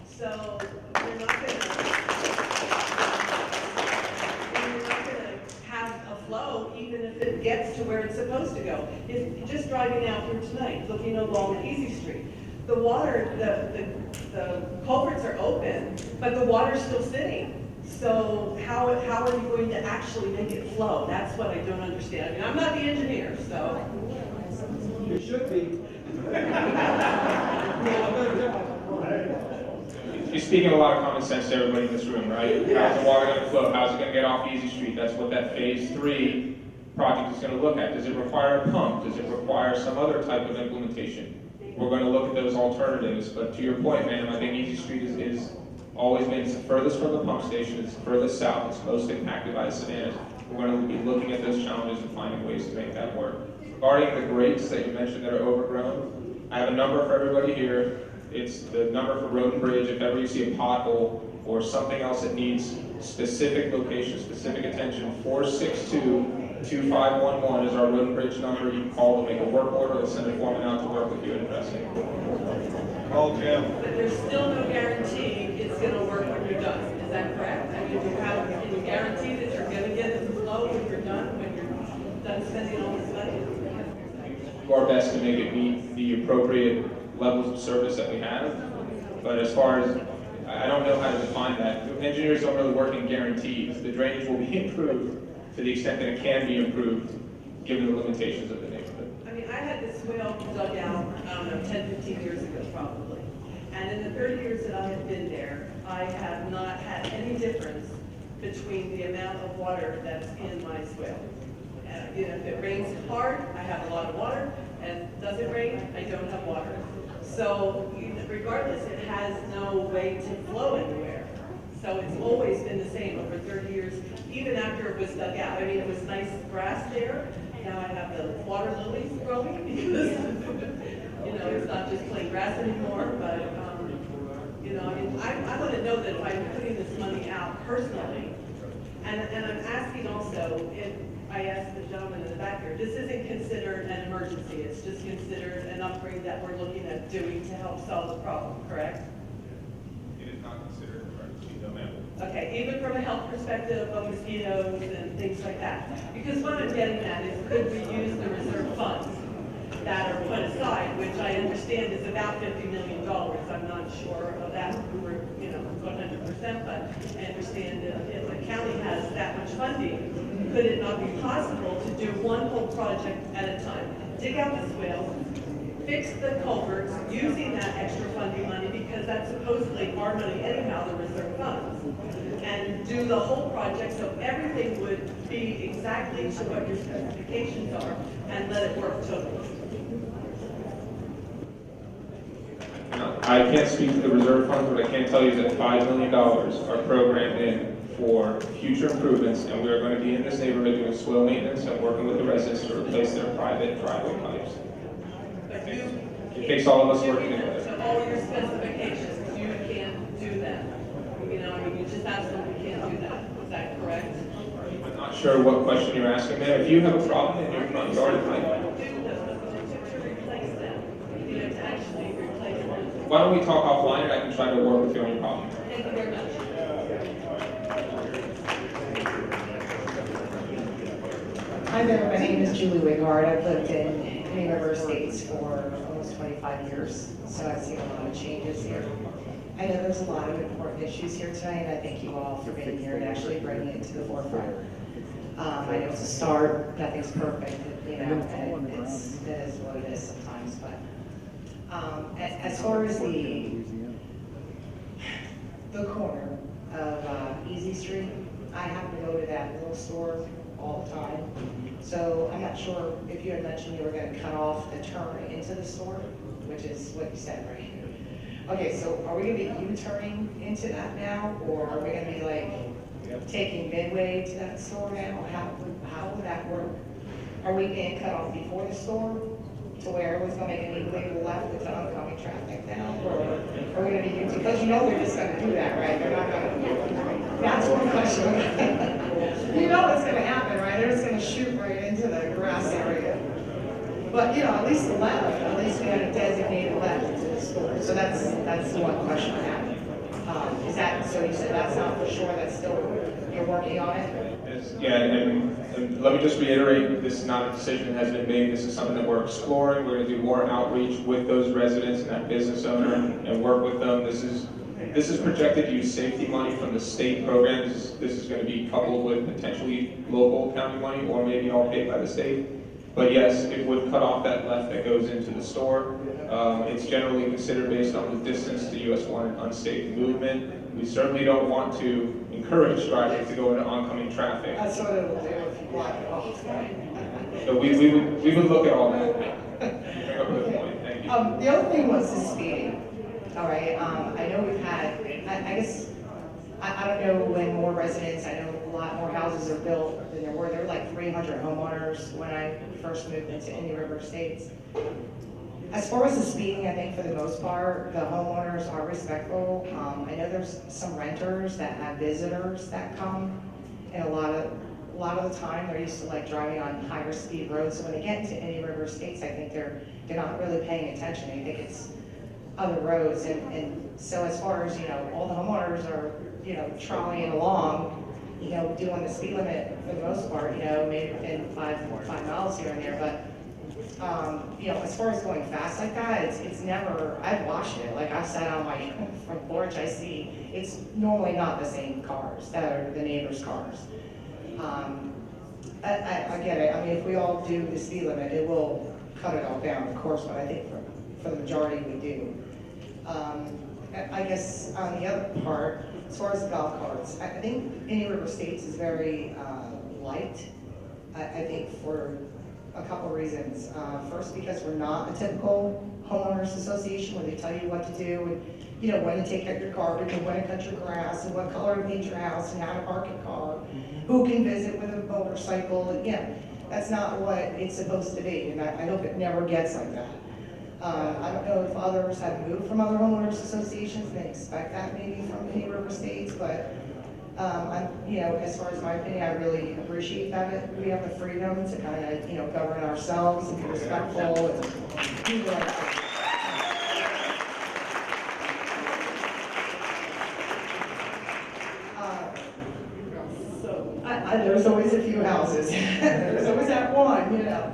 So you're not gonna have a flow even if it gets to where it's supposed to go. If just driving out here tonight, looking along Easy Street, the water, the culverts are open, but the water's still sitting. So how are you going to actually make it flow? That's what I don't understand. I mean, I'm not the engineer, so. You should be. You're speaking a lot of common sense to everybody in this room, right? How's the water gonna flow? How's it gonna get off Easy Street? That's what that phase 3 project is gonna look at. Does it require a pump? Does it require some other type of implementation? We're gonna look at those alternatives, but to your point, ma'am, I think Easy Street is always been, it's the furthest from the pump station, it's the furthest south, it's most impacted by the Savanas. We're gonna be looking at those challenges and finding ways to make that work. Regarding the grates that you mentioned that are overgrown, I have a number for everybody here. It's the number for Road and Bridge. If ever you see a pothole or something else that needs specific location, specific attention, 462-2511 is our Road and Bridge number. You can call to make a work order or send a foreman out to work with you and address it. Call Jim. But there's still no guarantee it's gonna work when you're done, is that correct? I mean, can you guarantee that you're gonna get it to flow when you're done spending all this money? Do our best to make it meet the appropriate levels of service that we have, but as far as, I don't know how to define that. Engineers don't really work in guarantees. The drainage will be improved to the extent that it can be improved, given the limitations of the neighborhood. I mean, I had this well dug out, I don't know, 10, 15 years ago probably. And in the 30 years that I have been there, I have not had any difference between the amount of water that's in my swale. You know, if it rains hard, I have a lot of water, and does it rain, I don't have water. So regardless, it has no way to flow anywhere. So it's always been the same over 30 years, even after it was dug out. I mean, it was nice grass there. Now I have the water lilies growing because, you know, it's not just plain grass anymore, but, you know, I mean, I want to know that if I'm putting this money out personally, and I'm asking also, if I asked the gentleman in the back here, this isn't considered an emergency, it's just considered an upgrade that we're looking at doing to help solve the problem, correct? not consider an emergency, no ma'am. Okay, even from a health perspective of mosquitoes and things like that. Because what I'm getting at is, could we use the reserve funds that are put aside, which I understand is about $50 million. I'm not sure of that, 100%, but I understand if the county has that much funding, could it not be possible to do one whole project at a time? Dig out the swales, fix the culverts using that extra funding money, because that's supposedly our money anyhow, the reserve funds, and do the whole project so everything would be exactly to what your specifications are, and let it work totally. I can't speak to the reserve funds, but I can tell you that $5 million are programmed in for future improvements, and we are going to be in this neighborhood doing soil maintenance and working with the residents to replace their private driveway pipes. It takes all of us working together. So all your specifications, you can't do that. You just absolutely can't do that. Is that correct? I'm not sure what question you're asking, ma'am. If you have a problem in your front yard, To replace them, to actually replace them. why don't we talk offline and I can try to work with you on your problem? Thank you very much. Hi there, my name is Julie Wigard. I've lived in Green River Estates for almost 25 years, so I've seen a lot of changes here. I know there's a lot of important issues here tonight, and I thank you all for being here and actually bringing it to the forefront. I know it's a start, nothing's perfect, and it is what it is sometimes, but as far as the corner of Easy Street, I happen to go to that little store all the time. So I'm not sure if you had mentioned you were going to cut off the turn into the store, which is what you said, right? Okay, so are we going to be U-turning into that now, or are we going to be like taking Midway to that store now? How would that work? Are we being cut off before the store to where everyone's going to make an illegal left with the oncoming traffic now, or are we going to be U-turning? Because you know they're just going to do that, right? They're not going to. That's one question. You know what's going to happen, right? They're just going to shoot right into the grass area. But, at least the left, at least we had a designated left to the store. So that's the one question I have. Is that, so you said that's not for sure, that's still, you're working on it? Yeah, and let me just reiterate, this is not a decision that has been made. This is something that we're exploring. We're going to do more outreach with those residents and that business owner and work with them. This is projected to use safety money from the state program. This is going to be coupled with potentially local county money, or maybe all paid by the state. But yes, it would cut off that left that goes into the store. It's generally considered based on the distance to US 1 and unsafe movement. We certainly don't want to encourage drivers to go into oncoming traffic. That's what it will do if you block it off. So we would look at all that. You bring up a good point. Thank you. The other thing was the speeding. All right, I know we've had, I guess, I don't know when more residents, I know a lot more houses are built than there were. There were like 300 homeowners when I first moved into Indian River Estates. As far as the speeding, I think for the most part, the homeowners are respectful. I know there's some renters that have visitors that come, and a lot of the time they're used to like driving on higher speed roads. So when they get into Indian River Estates, I think they're not really paying attention. I think it's other roads, and so as far as all the homeowners are trolleying along, doing the speed limit for the most part, maybe within 5 miles here and there, but as far as going fast like that, it's never, I've watched it, like I've sat on my front porch, I see, it's normally not the same cars that are the neighbors' cars. I get it, I mean, if we all do the speed limit, it will cut it all down, of course, but I think for the majority we do. I guess on the other part, as far as the golf carts, I think Indian River Estates is very light, I think for a couple reasons. First, because we're not a typical homeowners association where they tell you what to do and when to take out your garbage and when to cut your grass and what color to paint your house and how to park your car, who can visit with a motorcycle, and that's not what it's supposed to be, and I hope it never gets like that. I don't know if others have moved from other homeowners associations, and they expect that maybe from Indian River Estates, but as far as my opinion, I really appreciate that we have the freedom to kind of, govern ourselves and be respectful and do the right thing. There's always a few houses. There's always that one, you know.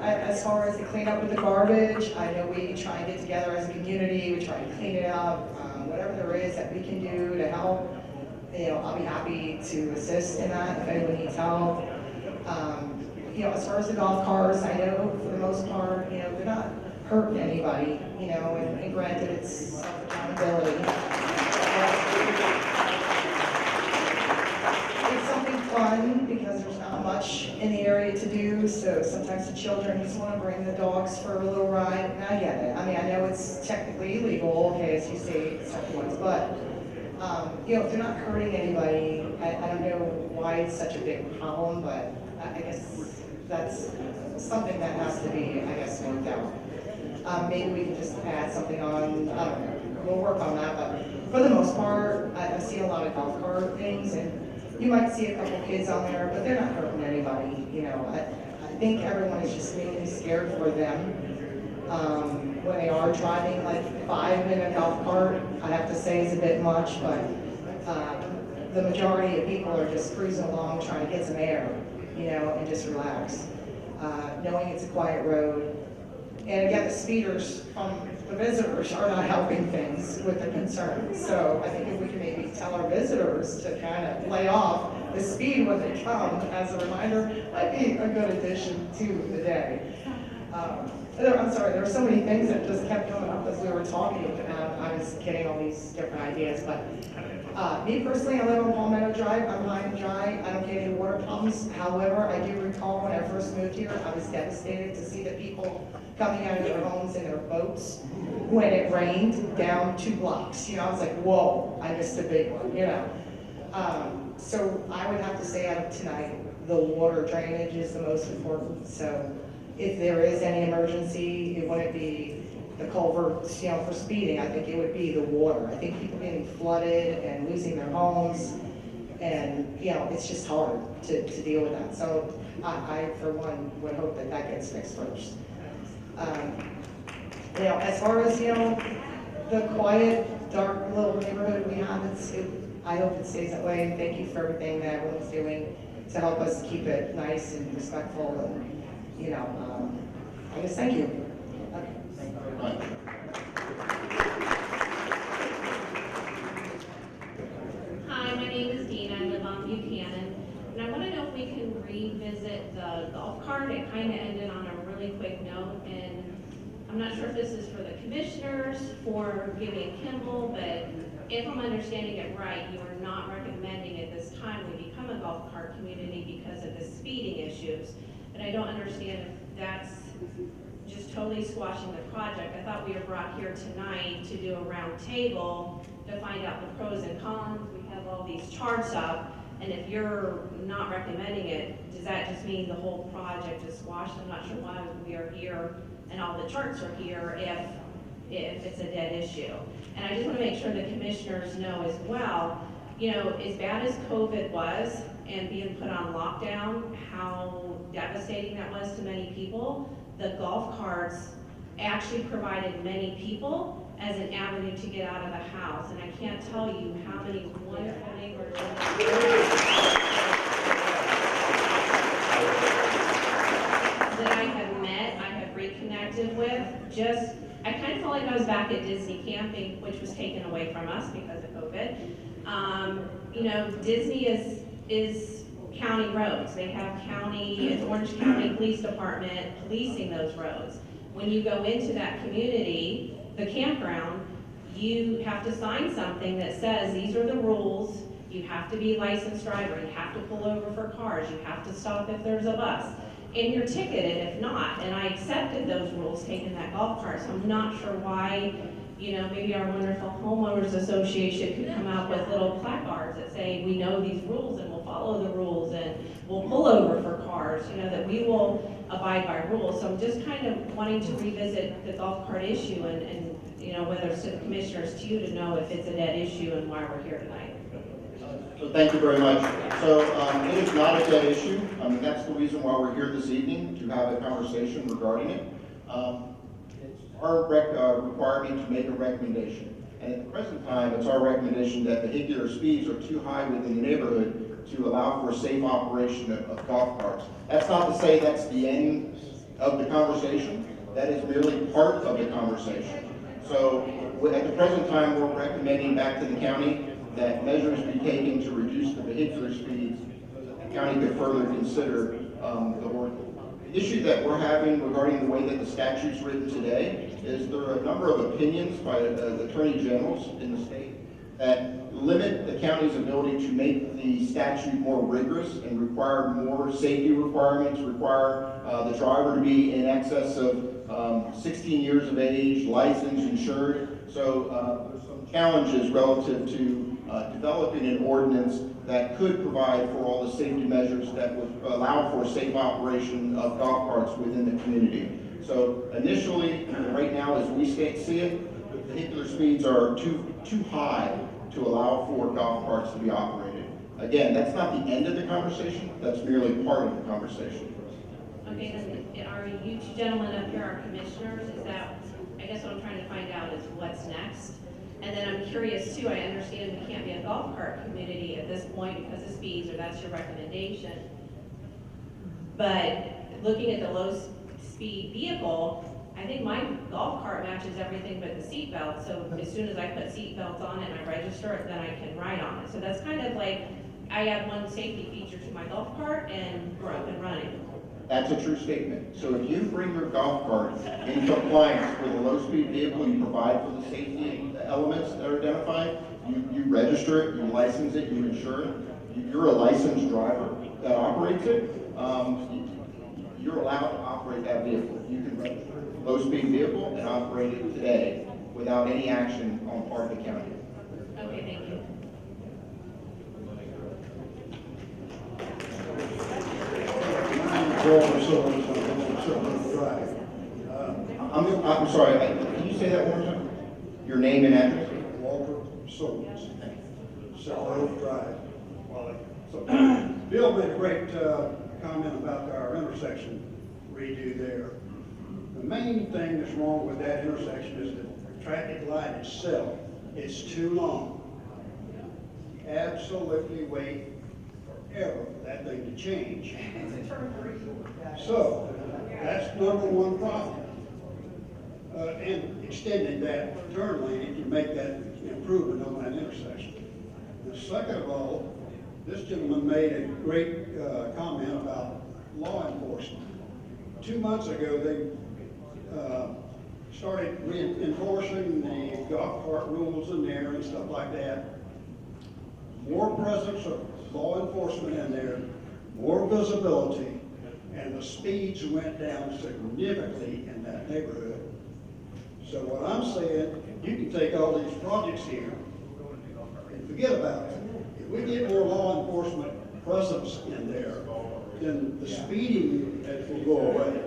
As far as the cleanup of the garbage, I know we try and get together as a community, we try to clean it up, whatever there is that we can do to help, you know, I'll be happy to assist in that if anyone needs help. You know, as far as the golf carts, I know for the most part, you know, they're not hurting anybody, you know, and granted, it's self-accountability. It's something fun because there's not much in the area to do, so sometimes the children just want to bring the dogs for a little ride, and I get it. I mean, I know it's technically illegal, okay, as you say, certain ones, but, you know, if they're not hurting anybody, I don't know why it's such a big problem, but I guess that's something that has to be, I guess, worked out. Maybe we can just add something on, I don't know, we'll work on that, but for the most part, I see a lot of golf cart things, and you might see a couple kids on there, but they're not hurting anybody, you know. I think everyone is just mainly scared for them. When they are driving like 5 in a golf cart, I have to say is a bit much, but the majority of people are just cruising along trying to get some air, you know, and just relax, knowing it's a quiet road. And again, the speeders from the visitors are not helping things with the concerns. So I think if we can maybe tell our visitors to kind of lay off the speed when they come as a reminder, might be a good addition to the day. I'm sorry, there were so many things that just kept coming up as we were talking. I was getting all these different ideas, but me personally, I live on Palmetto Drive. I'm high and dry. I don't get any water problems. However, I do recall when I first moved here, I was devastated to see the people coming out of their homes in their boats when it rained down 2 blocks. You know, I was like, whoa, I missed a big one, you know. So I would have to say out of tonight, the water drainage is the most important. So if there is any emergency, it wouldn't be the culverts, you know, for speeding. I think it would be the water. I think people getting flooded and losing their homes, and, you know, it's just hard to deal with that. So I, for one, would hope that that gets fixed first. You know, as far as, you know, the quiet, dark little neighborhood we have, I hope it stays that way. Thank you for everything that everyone's doing to help us keep it nice and respectful, and, you know, I guess thank you. Thank you very much. Hi, my name is Dina. I live on Buchanan. And I want to know if we can revisit the golf cart. It kind of ended on a really quick note. And I'm not sure if this is for the commissioners, for Gibby and Kimball, but if I'm understanding it right, you are not recommending at this time we become a golf cart community because of the speeding issues. But I don't understand if that's just totally squashing the project. I thought we were brought here tonight to do a round table to find out the pros and cons. We have all these charts up, and if you're not recommending it, does that just mean the whole project is squashed? I'm not sure why we are here and all the charts are here if it's a dead issue. And I just want to make sure the commissioners know as well, you know, as bad as COVID was and being put on lockdown, how devastating that was to many people, the golf carts actually provided many people as an avenue to get out of the house. And I can't tell you how many wonderful neighbors that I have met, I have reconnected with. Just, I kind of felt like I was back at Disney camping, which was taken away from us because of COVID. You know, Disney is county roads. They have it's Orange County Police Department policing those roads. When you go into that community, the campground, you have to sign something that says these are the rules. You have to be a licensed driver. You have to pull over for cars. You have to stop if there's a bus. And you're ticketed if not. And I accepted those rules taking that golf cart. So I'm not sure why, you know, maybe our wonderful homeowners association could come out with little placards that say, we know these rules and we'll follow the rules and we'll pull over for cars, you know, that we will abide by rules. So I'm just kind of wanting to revisit the golf cart issue and you know, whether it's to the commissioners too to know if it's a dead issue and why we're here tonight. So thank you very much. So it is not a dead issue. I mean, that's the reason why we're here this evening, to have a conversation regarding it. It's our requirement to make a recommendation. And at the present time, it's our recommendation that vehicular speeds are too high within the neighborhood to allow for safe operation of golf carts. That's not to say that's the end of the conversation. That is merely part of the conversation. So at the present time, we're recommending back to the county that measures be taken to reduce the vehicular speeds. The county could further consider the ordinance. The issue that we're having regarding the way that the statute's written today is there are a number of opinions by the attorney generals in the state that limit the county's ability to make the statute more rigorous and require more safety requirements, require the driver to be in excess of 16 years of age, licensed, insured. So there's some challenges relative to developing an ordinance that could provide for all the safety measures that would allow for safe operation of golf carts within the community. So initially, right now, as we see it, the vehicular speeds are too high to allow for golf carts to be operated. Again, that's not the end of the conversation, that's merely part of the conversation. Okay, then, are you two gentlemen up here are commissioners? Is that, I guess what I'm trying to find out is what's next? And then I'm curious too, I understand we can't be a golf cart community at this point because of speeds, or that's your recommendation. But looking at the low speed vehicle, I think my golf cart matches everything but the seat belt. So as soon as I put seat belts on it and I register it, then I can ride on it. So that's kind of like, I add one safety feature to my golf cart and we're up and running. That's a true statement. So if you bring your golf cart in compliance with a low-speed vehicle, you provide for the safety elements that are identified, you register it, you license it, you insure it, you're a licensed driver that operates it, you're allowed to operate that vehicle. You can register a low-speed vehicle and operate it today without any action on part of the county. Okay, thank you. I'm sorry, can you say that one more time? Your name and address? Walter Souls, South Oak Drive. So, Bill made a great comment about our intersection redo there. The main thing that's wrong with that intersection is the traffic light itself. It's too long. Absolutely wait forever for that thing to change. So, that's number one problem. And extending that turn lane, it can make that improvement on that intersection. And second of all, this gentleman made a great comment about law enforcement. 2 months ago, they started enforcing the golf cart rules in there and stuff like that. More presence of law enforcement in there, more visibility, and the speeds went down significantly in that neighborhood. So what I'm saying, you can take all these projects here and forget about it. If we get more law enforcement presence in there, then the speeding will go away.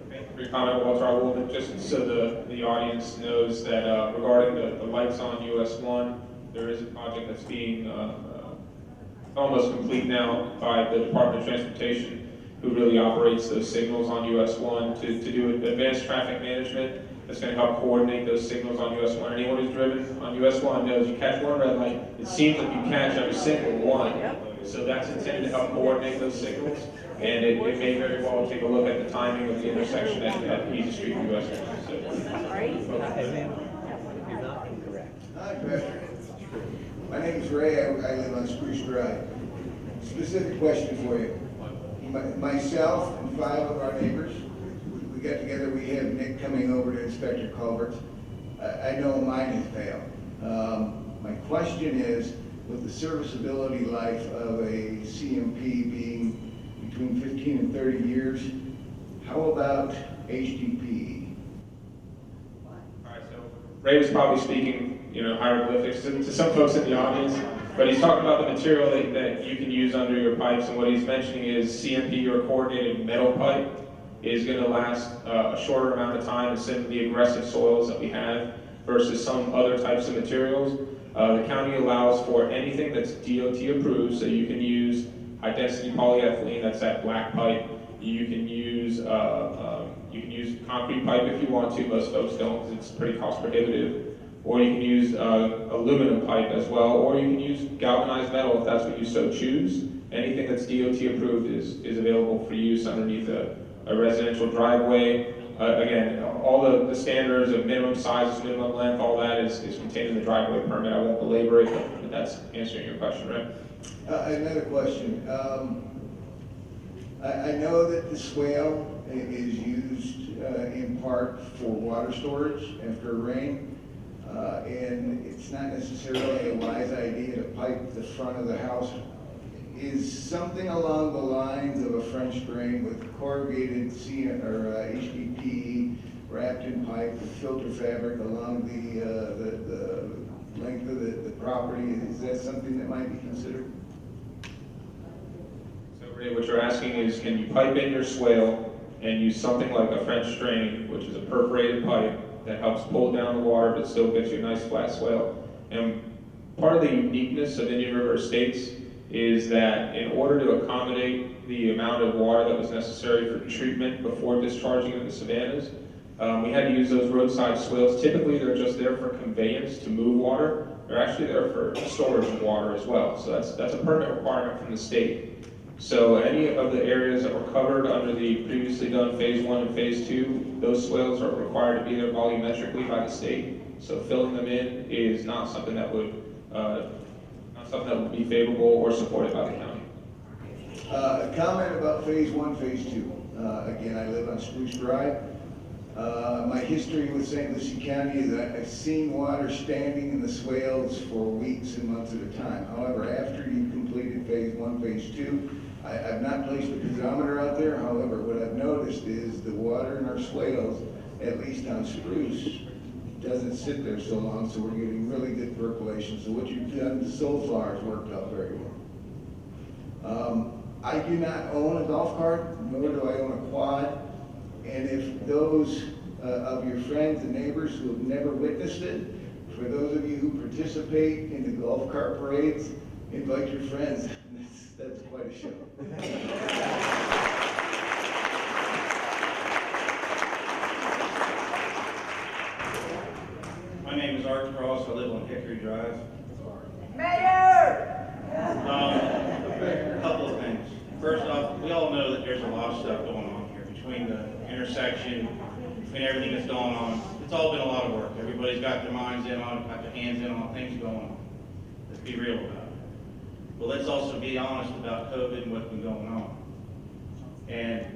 Thank you for your comment, Walter. I will, just so the audience knows that regarding the lights on US 1, there is a project that's being almost complete now by the Department of Transportation, who really operates those signals on US 1 to do advanced traffic management. That's going to help coordinate those signals on US 1. Anyone who's driven on US 1 knows you catch one red light, it seems like you catch every single one. So that's intended to help coordinate those signals. And it may very well take a look at the timing of the intersection at Easy Street and US 1. Hi, Pastor. My name is Ray. I live on Spruce Drive. Specific question for you. Myself and 5 of our neighbors, we got together. We had Nick coming over to inspect your culverts. I know mine has failed. My question is, with the serviceability life of a CMP being between 15 and 30 years, how about HDPE? All right, so Ray was probably speaking, hieroglyphics to some folks in the audience, but he's talking about the material that you can use under your pipes, and what he's mentioning is CMP, or coordinated metal pipe, is going to last a shorter amount of time in some of the aggressive soils that we have versus some other types of materials. The county allows for anything that's DOT approved, so you can use high-density polyethylene, that's that black pipe. You can use concrete pipe if you want to. Most folks don't because it's pretty cost prohibitive. Or you can use aluminum pipe as well, or you can use galvanized metal if that's what you so choose. Anything that's DOT approved is available for use underneath a residential driveway. Again, all the standards of minimum sizes, minimum length, all that is contained in the driveway permit. I won't belabor it, but that's answering your question, right? Another question. I know that the swale is used in part for water storage after rain. And it's not necessarily a wise idea to pipe the front of the house. Is something along the lines of a French drain with corrugated HDPE wrapped in pipe with filter fabric along the length of the property, is that something that might be considered? So Ray, what you're asking is, can you pipe in your swale and use something like a French drain, which is a perforated pipe that helps pull down the water but still gets you a nice flat swale? And part of the uniqueness of Indian River Estates is that in order to accommodate the amount of water that was necessary for treatment before discharging into the savannas, we had to use those roadside swales. Typically, they're just there for conveyance to move water. They're actually there for storage of water as well. So that's a permit requirement from the state. So any of the areas that were covered under the previously done phase 1 and phase 2, those swales are required to be there volumetrically by the state. So filling them in is not something that would be favorable or supported by the county. A comment about phase 1, phase 2. Again, I live on Spruce Drive. My history with St. Lucie County is that I've seen water standing in the swales for weeks and months at a time. However, after you've completed phase 1, phase 2, I've not placed a piezometer out there. However, what I've noticed is the water in our swales, at least on Spruce, doesn't sit there so long, so we're getting really good percolation. So what you've done so far has worked out very well. I do not own a golf cart, nor do I own a quad. And if those of your friends and neighbors who have never witnessed it, for those of you who participate in the golf cart parades, invite your friends. That's quite a show. My name is Art Cross. I live on Hickory Drive. Mayor! A couple of things. First off, we all know that there's a lot of stuff going on here between the intersection, between everything that's going on. It's all been a lot of work. Everybody's got their minds in on it, got their hands in on things going on. Let's be real about it. But let's also be honest about COVID and what's been going on. And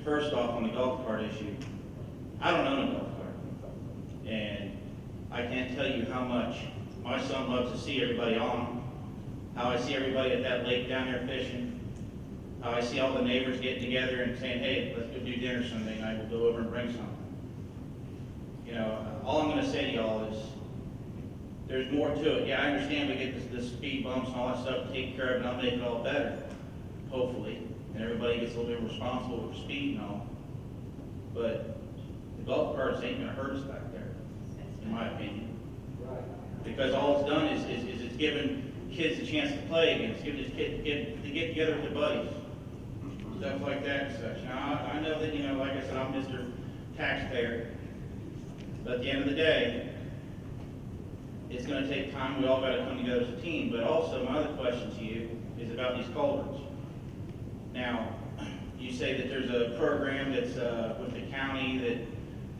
first off, on the golf cart issue, I don't own a golf cart. And I can't tell you how much my son loves to see everybody on them, how I see everybody at that lake down there fishing, how I see all the neighbors getting together and saying, hey, let's go do dinner Sunday night, we'll go over and bring something. You know, all I'm gonna say to y'all is, there's more to it. Yeah, I understand we get this speed bumps and all that stuff to take care of, and I'll make it all better, hopefully. And everybody gets a little bit responsible for speed and all. But the golf carts ain't gonna hurt us back there, in my opinion. Because all it's done is it's given kids a chance to play again. It's given kids to get together with their buddies. Stuff like that and such. Now, I know that, you know, like I said, I'm Mr. Taxpayer. But at the end of the day, it's going to take time. We all got to come together as a team. But also, my other question to you is about these culverts. Now, you say that there's a program that's with the county that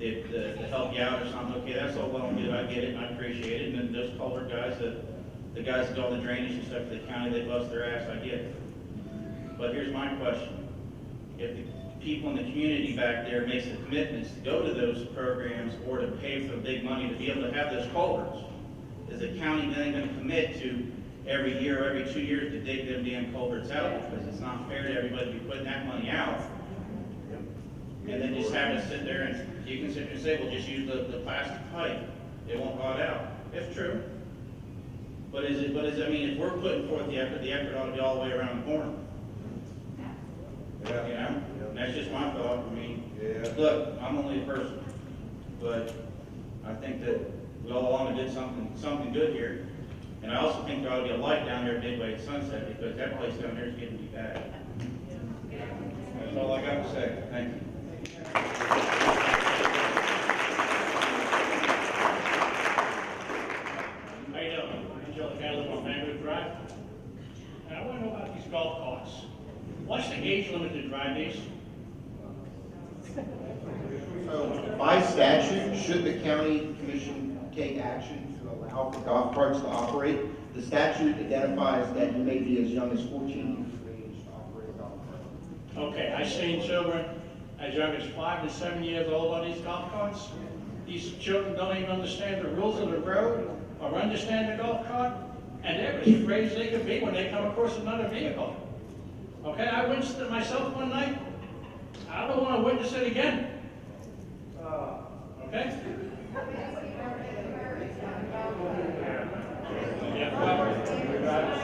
to help you out or something. Okay, that's all well and good. I get it and I appreciate it. And then those culvert guys, the guys that do all the drainage and stuff for the county, they bust their ass. I get it. But here's my question. If the people in the community back there makes the commitments to go to those programs or to pay for the big money to be able to have those culverts, is the county then going to commit to every year or every 2 years to dig them damn culverts out? Because it's not fair to everybody to be putting that money out and then just have to sit there and you can sit there and say, well, just use the plastic pipe. It won't rot out. It's true. But I mean, if we're putting forth the effort ought to be all the way around the corner. You know? And that's just my thought. I mean, look, I'm only a person, but I think that we all along did something good here. And I also think there ought to be a light down there at Midway at Sunset because that place down there is getting to be bad. That's all I got to say. Thank you. How you doing? I'm Joe Caleb on Mangrove Drive. And I want to know about these golf carts. What's the age limit to drive these? So by statute, should the county commission take action to allow for golf carts to operate, the statute identifies that you may be as young as 14 years of age to operate a golf cart. Okay, I've seen children as young as 5 to 7 years old on these golf carts. These children don't even understand the rules of the road or understand the golf cart, and they're as afraid as they could be when they come across another vehicle. Okay, I witnessed it myself one night. I don't want to witness it again. Okay? Yeah,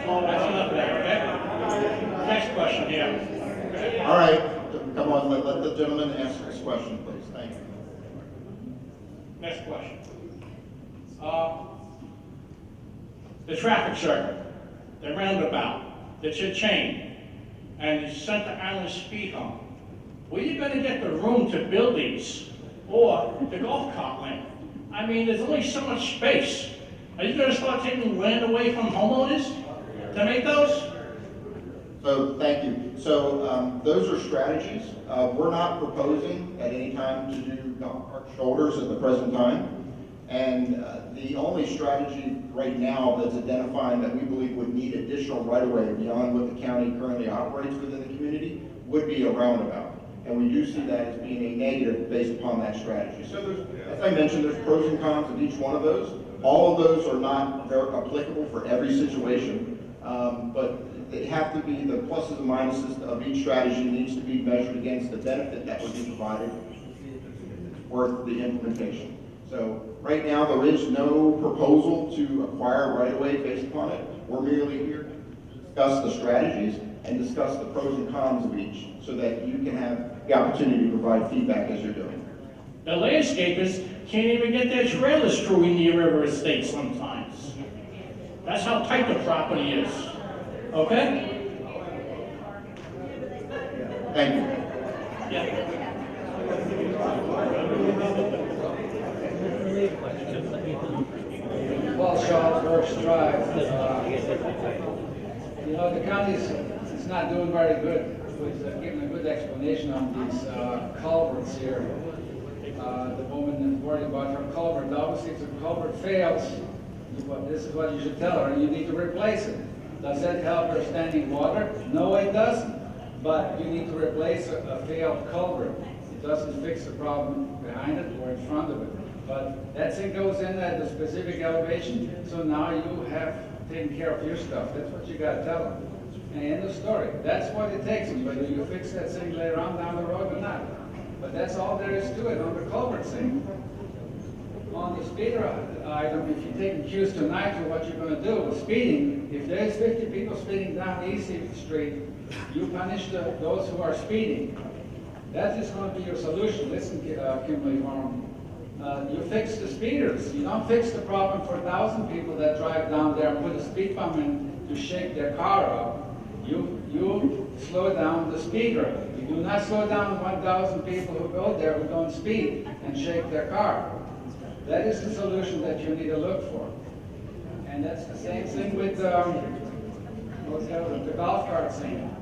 well, that's enough there, okay? Next question here. All right, come on, let the gentleman ask this question, please. Thank you. Next question. The traffic circle, the roundabout, the cha-ching, and the Center Island speed hump. Where are you going to get the room to build these? Or the golf cart lane? I mean, there's only so much space. Are you going to start taking land away from homeowners to make those? So, thank you. So, those are strategies. We're not proposing at any time to do golf cart shoulders at the present time. And the only strategy right now that's identifying that we believe would need additional right-of-way beyond what the county currently operates within the community would be a roundabout. And we do see that as being a negative based upon that strategy. So there's, as I mentioned, there's pros and cons of each one of those. All of those are not very applicable for every situation, but they have to be, the pluses and minuses of each strategy needs to be measured against the benefit that would be provided worth the implementation. So right now, there is no proposal to acquire right-of-way based upon it. We're merely here to discuss the strategies and discuss the pros and cons of each so that you can have the opportunity to provide feedback as you're doing. The landscapers can't even get their trailers through in the river estate sometimes. That's how tight the property is. Okay? Thank you. Yeah. Paul Shaw, First Drive. You know, the county's not doing very good with giving a good explanation on these culverts here. The woman is worried about her culvert. Obviously, if the culvert fails, this is what you should tell her. You need to replace it. Does that help her standing water? No, it doesn't. But you need to replace a failed culvert. It doesn't fix the problem behind it or in front of it. But that thing goes in at the specific elevation, so now you have taken care of your stuff. That's what you got to tell them. And end of story. That's what it takes, whether you fix that thing later on down the road or not. But that's all there is to it on the culvert thing. On the speeder item, if you're taking cues tonight for what you're going to do with speeding, if there's 50 people speeding down Easy Street, you punish those who are speeding. That is going to be your solution. Listen, Kimberly Farm. You fix the speeders. You don't fix the problem for 1,000 people that drive down there and put a speed bump in to shake their car up. You slow down the speeder. You do not slow down 1,000 people who go there who don't speed and shake their car. That is the solution that you need to look for. And that's the same thing with the golf cart thing.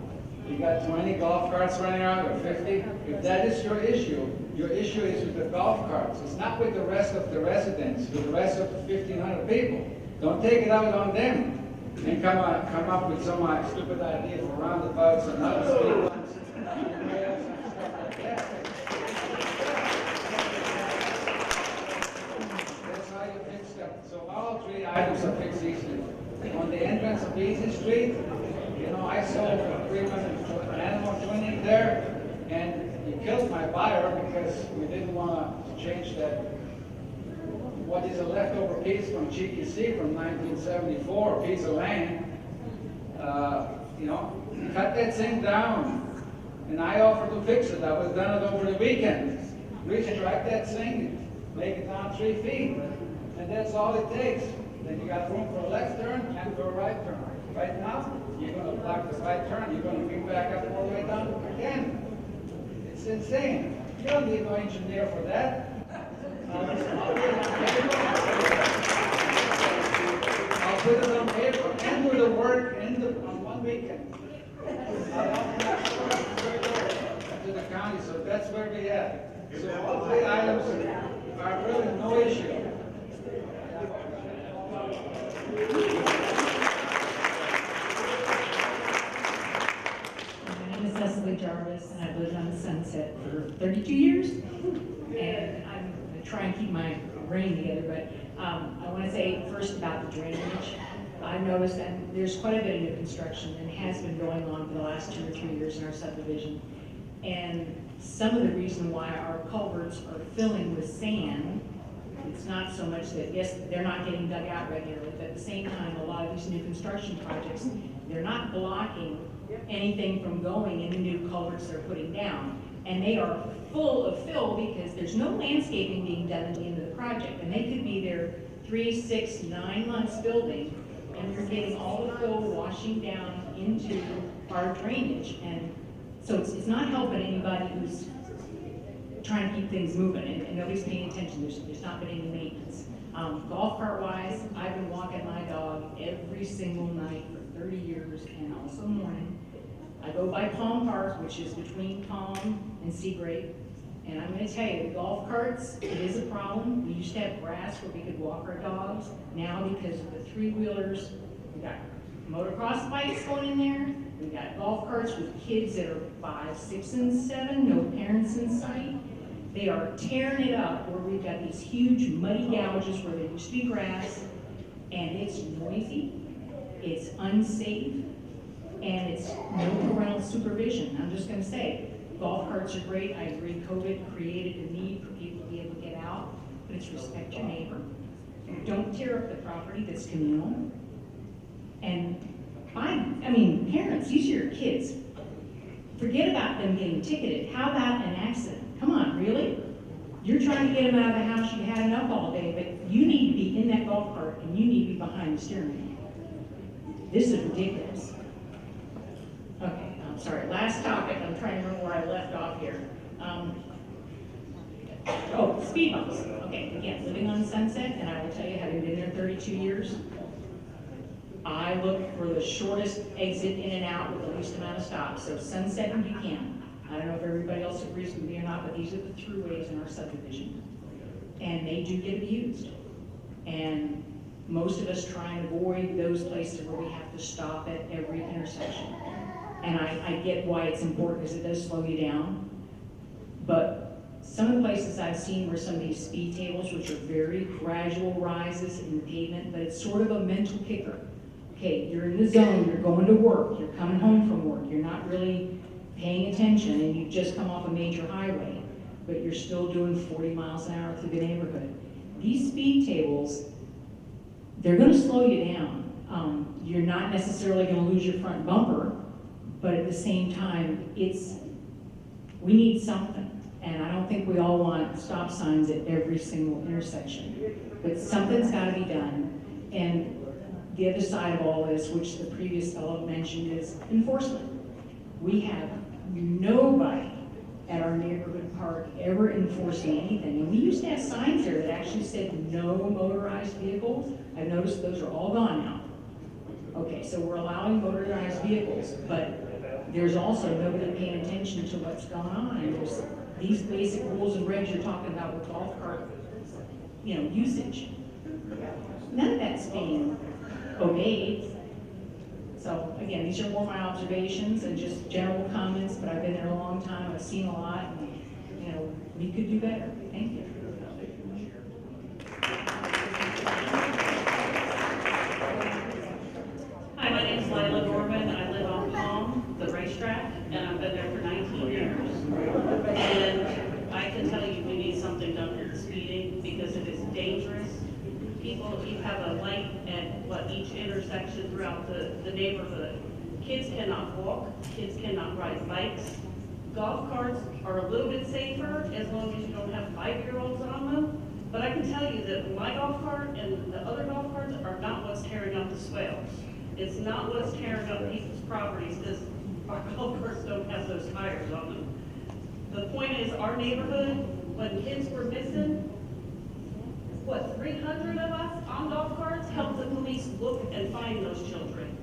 You got 20 golf carts running around, or 50. If that is your issue is with the golf carts. It's not with the rest of the residents, with the rest of the 1,500 people. Don't take it out on them and come up with some stupid idea for roundabouts and other speed bumps. That's how you fix them. So all three items are fixed easily. On the entrance of Easy Street, you know, I sold an animal twinning there, and he killed my buyer because we didn't want to change that. What is a leftover piece from GTC from 1974, a piece of land. You know, cut that thing down, and I offered to fix it. I was done it over the weekend. Restrike that thing, make it down 3 feet, and that's all it takes. Then you got room for a left turn and for a right turn. Right now, you're going to block the right turn. You're going to bring back up all the way down again. It's insane. You don't need no engineer for that. I'll put it on paper and do the work on one weekend. To the county, so that's where we at. So all three items are really no issue. My name is Cecily Jarvis, and I've lived on Sunset for 32 years. And I'm going to try and keep my brain together, but I want to say first about the drainage. I've noticed that there's quite a bit of new construction and has been going on for the last 2 or 3 years in our subdivision. And some of the reason why our culverts are filling with sand, it's not so much that, yes, they're not getting dug out regularly, but at the same time, a lot of these new construction projects, they're not blocking anything from going in the new culverts they're putting down. And they are full of fill because there's no landscaping being done at the end of the project. And they could be there 3, 6, 9 months building, and you're getting all the fill washing down into our drainage. And so it's not helping anybody who's trying to keep things moving, and nobody's paying attention. There's not been any maintenance. Golf cart wise, I've been walking my dog every single night for 30 years and also morning. I go by Palm Park, which is between Palm and Seagrape, and I'm going to tell you, the golf carts, it is a problem. We used to have grass where we could walk our dogs. Now, because of the 3-wheelers, we got motocross bikes going in there. We got golf carts with kids that are 5, 6, and 7, no parents in sight. They are tearing it up where we've got these huge muddy gouges where there used to be grass, and it's noisy, it's unsafe, and it's no parental supervision. I'm just going to say, golf carts are great. I agree COVID created a need for people to be able to get out, but it's respect your neighbor. Don't tear up the property that's communal. And I mean, parents, these are your kids. Forget about them getting ticketed. How about an accident? Come on, really? You're trying to get them out of the house, you had enough all day, but you need to be in that golf cart and you need to be behind the steering wheel. This is ridiculous. Okay, I'm sorry, last topic, I'm trying to remember where I left off here. Speed bumps. Okay, again, living on Sunset, and I will tell you, having been there 32 years, I look for the shortest exit in and out with the least amount of stops. So Sunset and Buchanan. I don't know if everybody else agrees with me or not, but these are the throughways in our subdivision. And they do get abused. And most of us try and avoid those places where we have to stop at every intersection. And I get why it's important because it does slow you down. But some of the places I've seen were some of these speed tables, which are very gradual rises in the pavement, but it's sort of a mental kicker. Okay, you're in the zone, you're going to work, you're coming home from work, you're not really paying attention, and you've just come off a major highway, but you're still doing 40 miles an hour through the neighborhood. These speed tables, they're going to slow you down. You're not necessarily going to lose your front bumper, but at the same time, we need something. And I don't think we all want stop signs at every single intersection, but something's got to be done. And the other side of all this, which the previous fellow mentioned, is enforcement. We have nobody at our neighborhood park ever enforcing anything. And we used to have signs there that actually said no motorized vehicles. I've noticed those are all gone now. Okay, so we're allowing motorized vehicles, but there's also nobody paying attention to what's going on. And there's these basic rules and regs you're talking about with golf cart, usage. None of that's being obeyed. So again, these are more my observations and just general comments, but I've been there a long time, I've seen a lot, and we could do better. Thank you. Hi, my name's Lila Norman. I live on Palm, the racetrack, and I've been there for 19 years. And I can tell you we need something done with the speeding because it is dangerous. People, if you have a light at each intersection throughout the neighborhood, kids cannot walk, kids cannot ride bikes. Golf carts are a little bit safer as long as you don't have 5-year-olds on them. But I can tell you that my golf cart and the other golf carts are not what's tearing up the swales. It's not what's tearing up people's properties because our golf carts don't have those tires on them. The point is, our neighborhood, when kids were missing, 300 of us on golf carts helped the police look and find those children.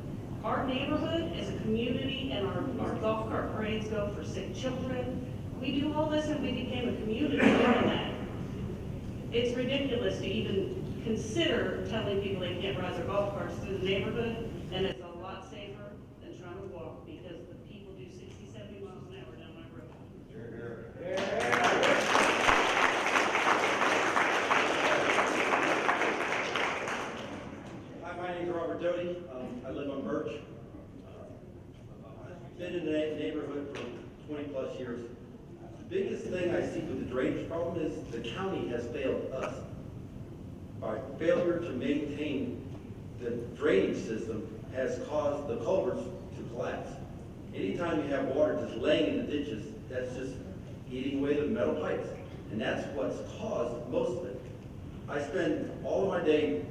Our neighborhood is a community, and our golf cart parades go for sick children. We do all this and we became a community doing that. It's ridiculous to even consider telling people they can't ride their golf carts through the neighborhood, and it's a lot safer than trying to walk, because the people do 60, 70 miles an hour down my road. Hi, my name is Robert Doty. I live on Birch. Been in the neighborhood for 20 plus years. The biggest thing I see with the drainage problem is the county has failed us by failure to maintain the drainage system has caused the culverts to collapse. Anytime you have water just laying in the ditches, that's just eating away the metal pipes. And that's what's caused most of it. I spend all of my day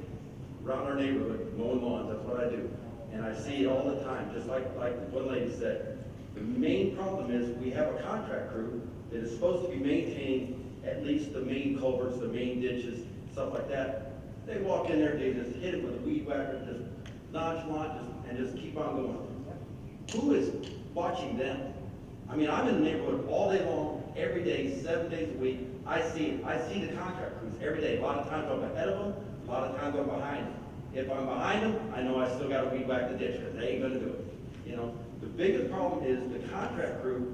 around our neighborhood mowing lawns, that's what I do. And I see it all the time, just like one lady said. The main problem is we have a contract crew that is supposed to be maintaining at least the main culverts, the main ditches, stuff like that. They walk in there, they just hit it with a weed whacker, just nonchalant, and just keep on going. Who is watching them? I mean, I'm in the neighborhood all day long, every day, 7 days a week. I see it. I see the contract crews every day. A lot of times I'm ahead of them, a lot of times I'm behind them. If I'm behind them, I know I still got to weed whack the ditch, because they ain't gonna do it. You know, the biggest problem is the contract crew.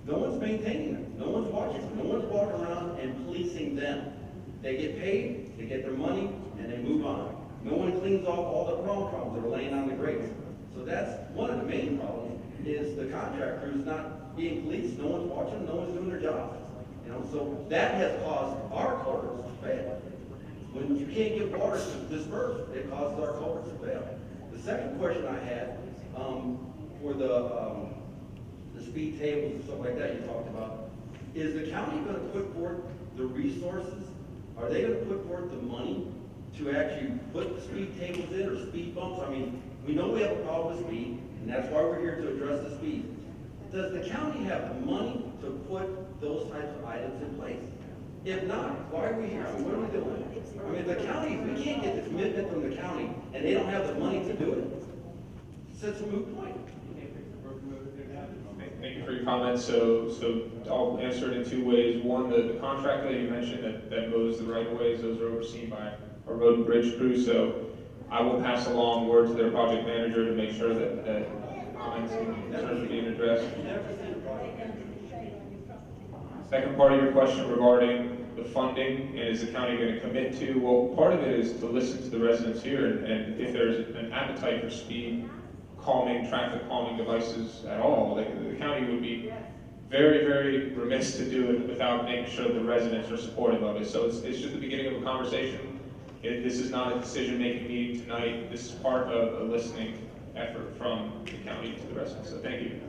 No one's maintaining them. No one's watching them. No one's walking around and policing them. They get paid, they get their money, and they move on. No one cleans off all the wrong problems that are laying on the grates. So that's one of the main problems, is the contract crews not being policed. No one's watching, no one's doing their job. You know, so that has caused our culverts to fail. When you can't get water to disperse, it causes our culverts to fail. The second question I had, for the speed tables and stuff like that you talked about, is the county going to put forth the resources? Are they going to put forth the money to actually put the speed tables in, or speed bumps? I mean, we know we have a problem with speed, and that's why we're here to address the speed. Does the county have the money to put those types of items in place? If not, why are we here? I mean, what are we doing? I mean, the county, if we can't get the commitment from the county, and they don't have the money to do it, it's a moot point. Thank you for your comments. So I'll answer it in two ways. One, the contractor that you mentioned that mows the right-of-ways, those are overseen by our road and bridge crew. So I will pass along word to their project manager to make sure that comments and concerns are being addressed. Second part of your question regarding the funding, and is the county going to commit to? Well, part of it is to listen to the residents here, and if there's an appetite for speed calming, traffic calming devices at all, the county would be very, very remiss to do it without making sure the residents are supportive of it. So it's just the beginning of a conversation. This is not a decision-making meeting tonight. This is part of a listening effort from the county to the residents. So thank you.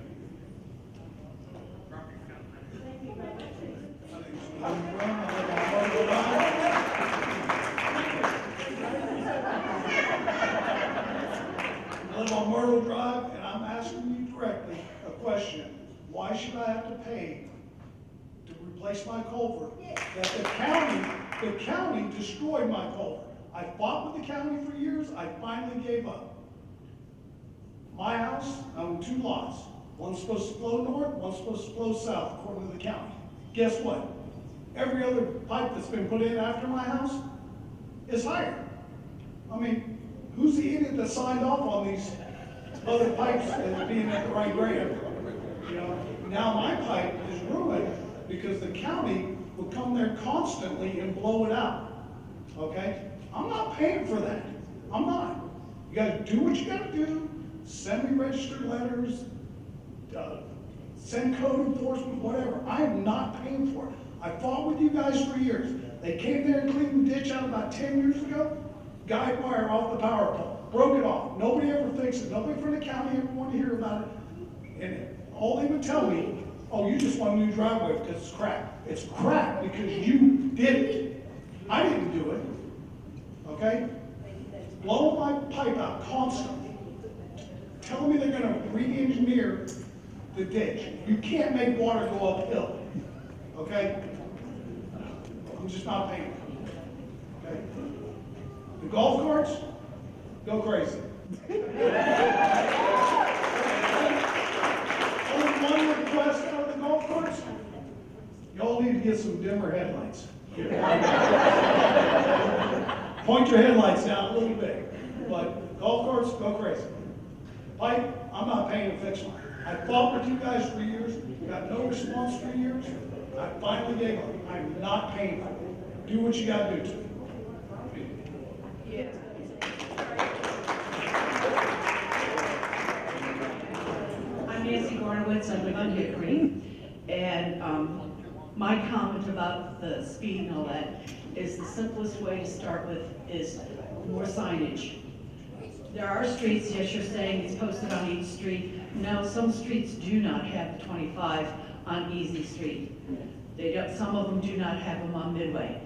I live on Myrtle Drive, and I'm asking you directly a question. Why should I have to pay to replace my culvert? That the county destroyed my culvert. I fought with the county for years, I finally gave up. My house, I own 2 lots. One's supposed to flow north, one's supposed to flow south, according to the county. Guess what? Every other pipe that's been put in after my house is higher. I mean, who's the idiot that signed off on these other pipes as being at the right grade? You know, now my pipe is ruined because the county will come there constantly and blow it out. Okay? I'm not paying for that. I'm not. You gotta do what you gotta do. Send me registered letters, send code enforcement, whatever. I am not paying for it. I fought with you guys for years. They came there and cleaned the ditch out about 10 years ago. Guide wire off the power pole. Broke it off. Nobody ever fixed it. Nobody from the county ever wanted to hear about it. And all they would tell me, oh, you just want a new driveway because it's crap. It's crap because you did it. I didn't do it. Okay? Blow my pipe out constantly. Telling me they're going to re-engineer the ditch. You can't make water go uphill. okay? I'm just not paying, okay? The golf carts, go crazy. Only one request out of the golf carts, y'all need to get some dimmer headlights. Point your headlights down a little bit, but golf carts, go crazy. Pipe, I'm not paying to fix mine. I fought with you guys for years, got no response for years. I finally gave up. I'm not paying for it. Do what you gotta do to me. I'm Nancy Gornowitz, I live on Hickory, and my comment about the speed and all that is the simplest way to start with is more signage. There are streets, yes, you're saying it's posted on each street. No, some streets do not have the 25 on Easy Street. They don't, some of them do not have them on Midway.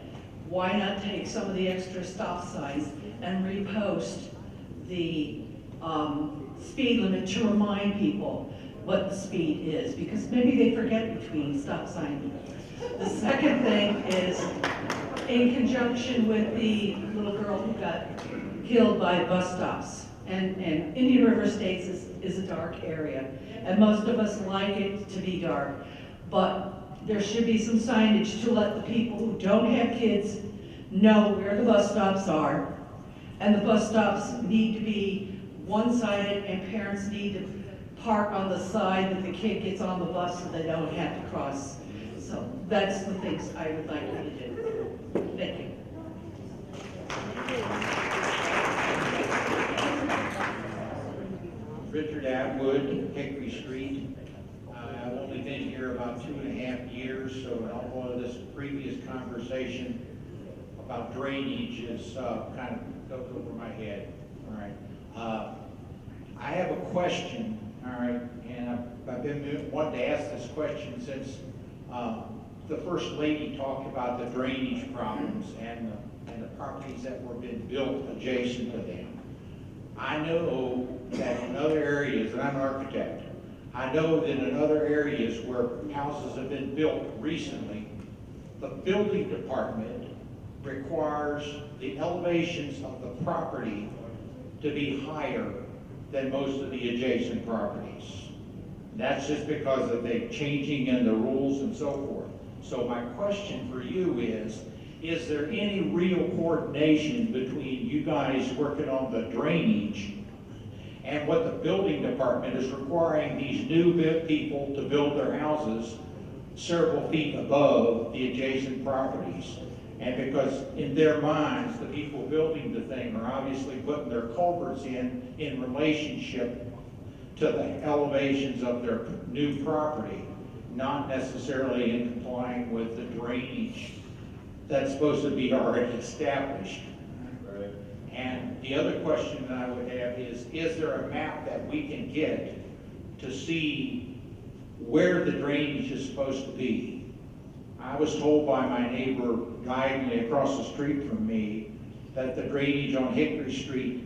Why not take some of the extra stop signs and repost the speed limit to remind people what the speed is, because maybe they forget between stop signs. The second thing is, in conjunction with the little girl who got killed by bus stops, and Indian River Estates is a dark area, and most of us like it to be dark, but there should be some signage to let the people who don't have kids know where the bus stops are, and the bus stops need to be one-sided, and parents need to park on the side that the kid gets on the bus so they don't have to cross. So that's the things I would like you to do. Thank you. Richard Atwood, Hickory Street. I've only been here about 2.5 years, so all of this previous conversation about drainage is kind of goes over my head. All right. I have a question. All right, and I've been wanting to ask this question since the First Lady talked about the drainage problems and the properties that were being built adjacent to them. I know that in other areas, and I'm an architect, I know that in other areas where houses have been built recently, the building department requires the elevations of the property to be higher than most of the adjacent properties. That's just because of the changing in the rules and so forth. So my question for you is there any real coordination between you guys working on the drainage and what the building department is requiring these new people to build their houses several feet above the adjacent properties? And because in their minds, the people building the thing are obviously putting their culverts in relationship to the elevations of their new property, not necessarily in complying with the drainage that's supposed to be already established. Right. And the other question that I would have is there a map that we can get to see where the drainage is supposed to be? I was told by my neighbor diagonally across the street from me that the drainage on Hickory Street,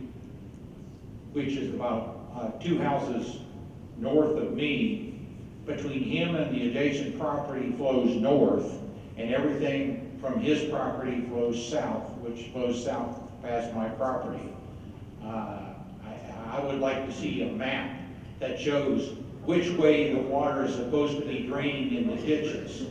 which is about 2 houses north of me, between him and the adjacent property flows north, and everything from his property flows south, which flows south past my property. I would like to see a map that shows which way the water is supposed to be draining in the ditches.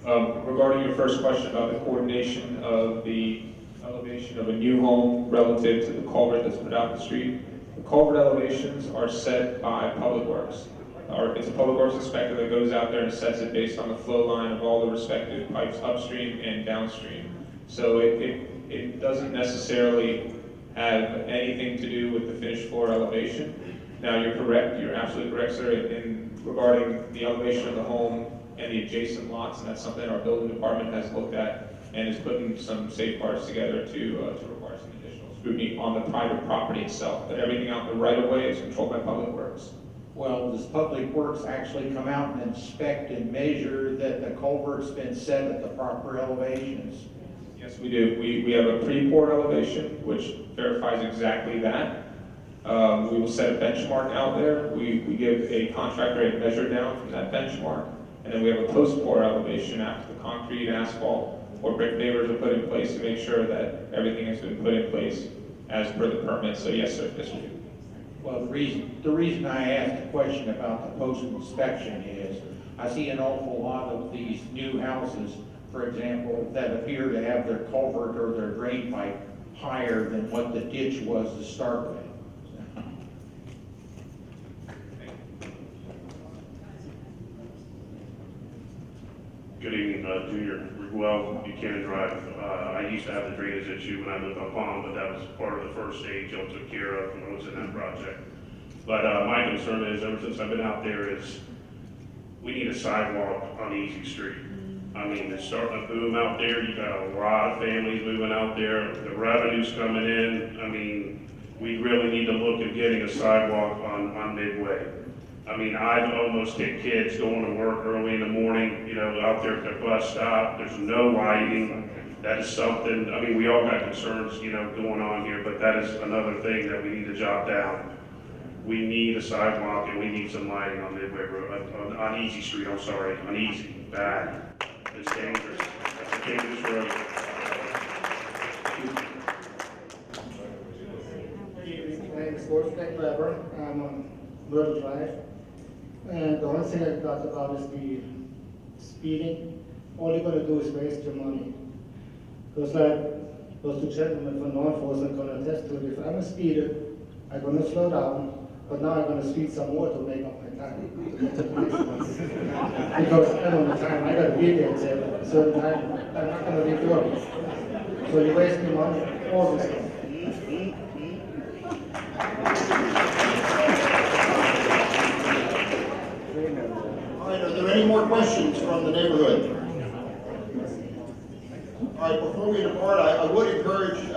Regarding your first question about the coordination of the elevation of a new home relative to the culvert that's put out in the street, the culvert elevations are set by Public Works. It's a Public Works inspector that goes out there and sets it based on the flow line of all the respective pipes upstream and downstream. So it doesn't necessarily have anything to do with the finished floor elevation. Now you're correct, you're absolutely correct, sir, in regarding the elevation of the home and the adjacent lots, and that's something our building department has looked at and is putting some safeguards together to require some additional scrutiny on the private property itself. But everything out in the right of way is controlled by Public Works. Well, does Public Works actually come out and inspect and measure that the culvert's been set at the proper elevations? Yes, we do. We have a pre-pour elevation, which verifies exactly that. We will set a benchmark out there. We give a contractor a measure down from that benchmark, and then we have a post-pour elevation after the concrete, asphalt, or brick pavers are put in place to make sure that everything has been put in place as per the permit. So yes, sir, yes, we do. Well, the reason I asked the question about the post-inspection is, I see an awful lot of these new houses, for example, that appear to have their culvert or their drain pipe higher than what the ditch was to start with. Good evening, Junior Well, Buchanan Drive. I used to have the drainage issue when I lived on Palm, but that was part of the first stage y'all took care of when I was in that project. But my concern is, ever since I've been out there, is we need a sidewalk on Easy Street. I mean, it's starting to boom out there. You got a lot of families moving out there. The revenue's coming in. I mean, we really need to look at getting a sidewalk on Midway. I mean, I've almost hit kids going to work early in the morning, you know, out there at the bus stop. There's no lighting. That is something, I mean, we all got concerns, you know, going on here, but that is another thing that we need to jot down. We need a sidewalk and we need some lighting on Midway Road, on Easy Street, I'm sorry, on Easy, bad. It's dangerous. It's a dangerous road. My name is Wolfgang Weber. I'm on Myrtle Drive. And the only thing I thought about is the speeding. All you're going to do is waste your money. Because like those two gentlemen from law enforcement are going to attest to it. If I'm a speeder, I'm going to slow down, but now I'm going to speed some more to make up my time. Because I don't have time. I got to be there at a certain time. I'm not going to leave work. So you waste your money all the time. All right, are there any more questions from the neighborhood? All right, before we depart, I would encourage you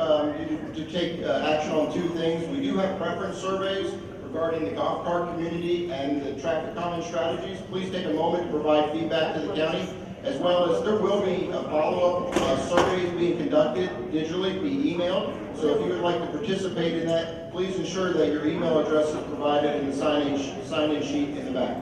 to take action on two things. We do have preference surveys regarding the golf cart community and the traffic calming strategies. Please take a moment to provide feedback to the county, as well as there will be a follow-up surveys being conducted digitally, be emailed. So if you would like to participate in that, please ensure that your email address is provided in the sign-in sheet in the back.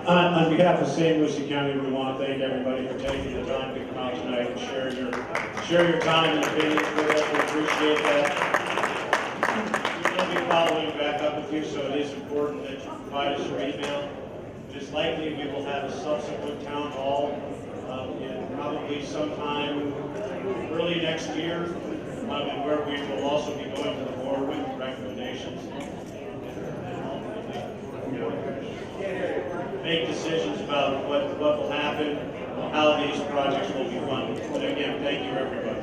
On behalf of St. Lucie County, we want to thank everybody for taking the time to come out tonight and share your time and opinions with us. We appreciate that. We'll be following back up with you, so it is important that you provide us your email. It is likely we will have a subsequent town hall probably sometime early next year, and where we will also be going to the board with recommendations. Make decisions about what will happen, how these projects will be funded. But again, thank you, everybody.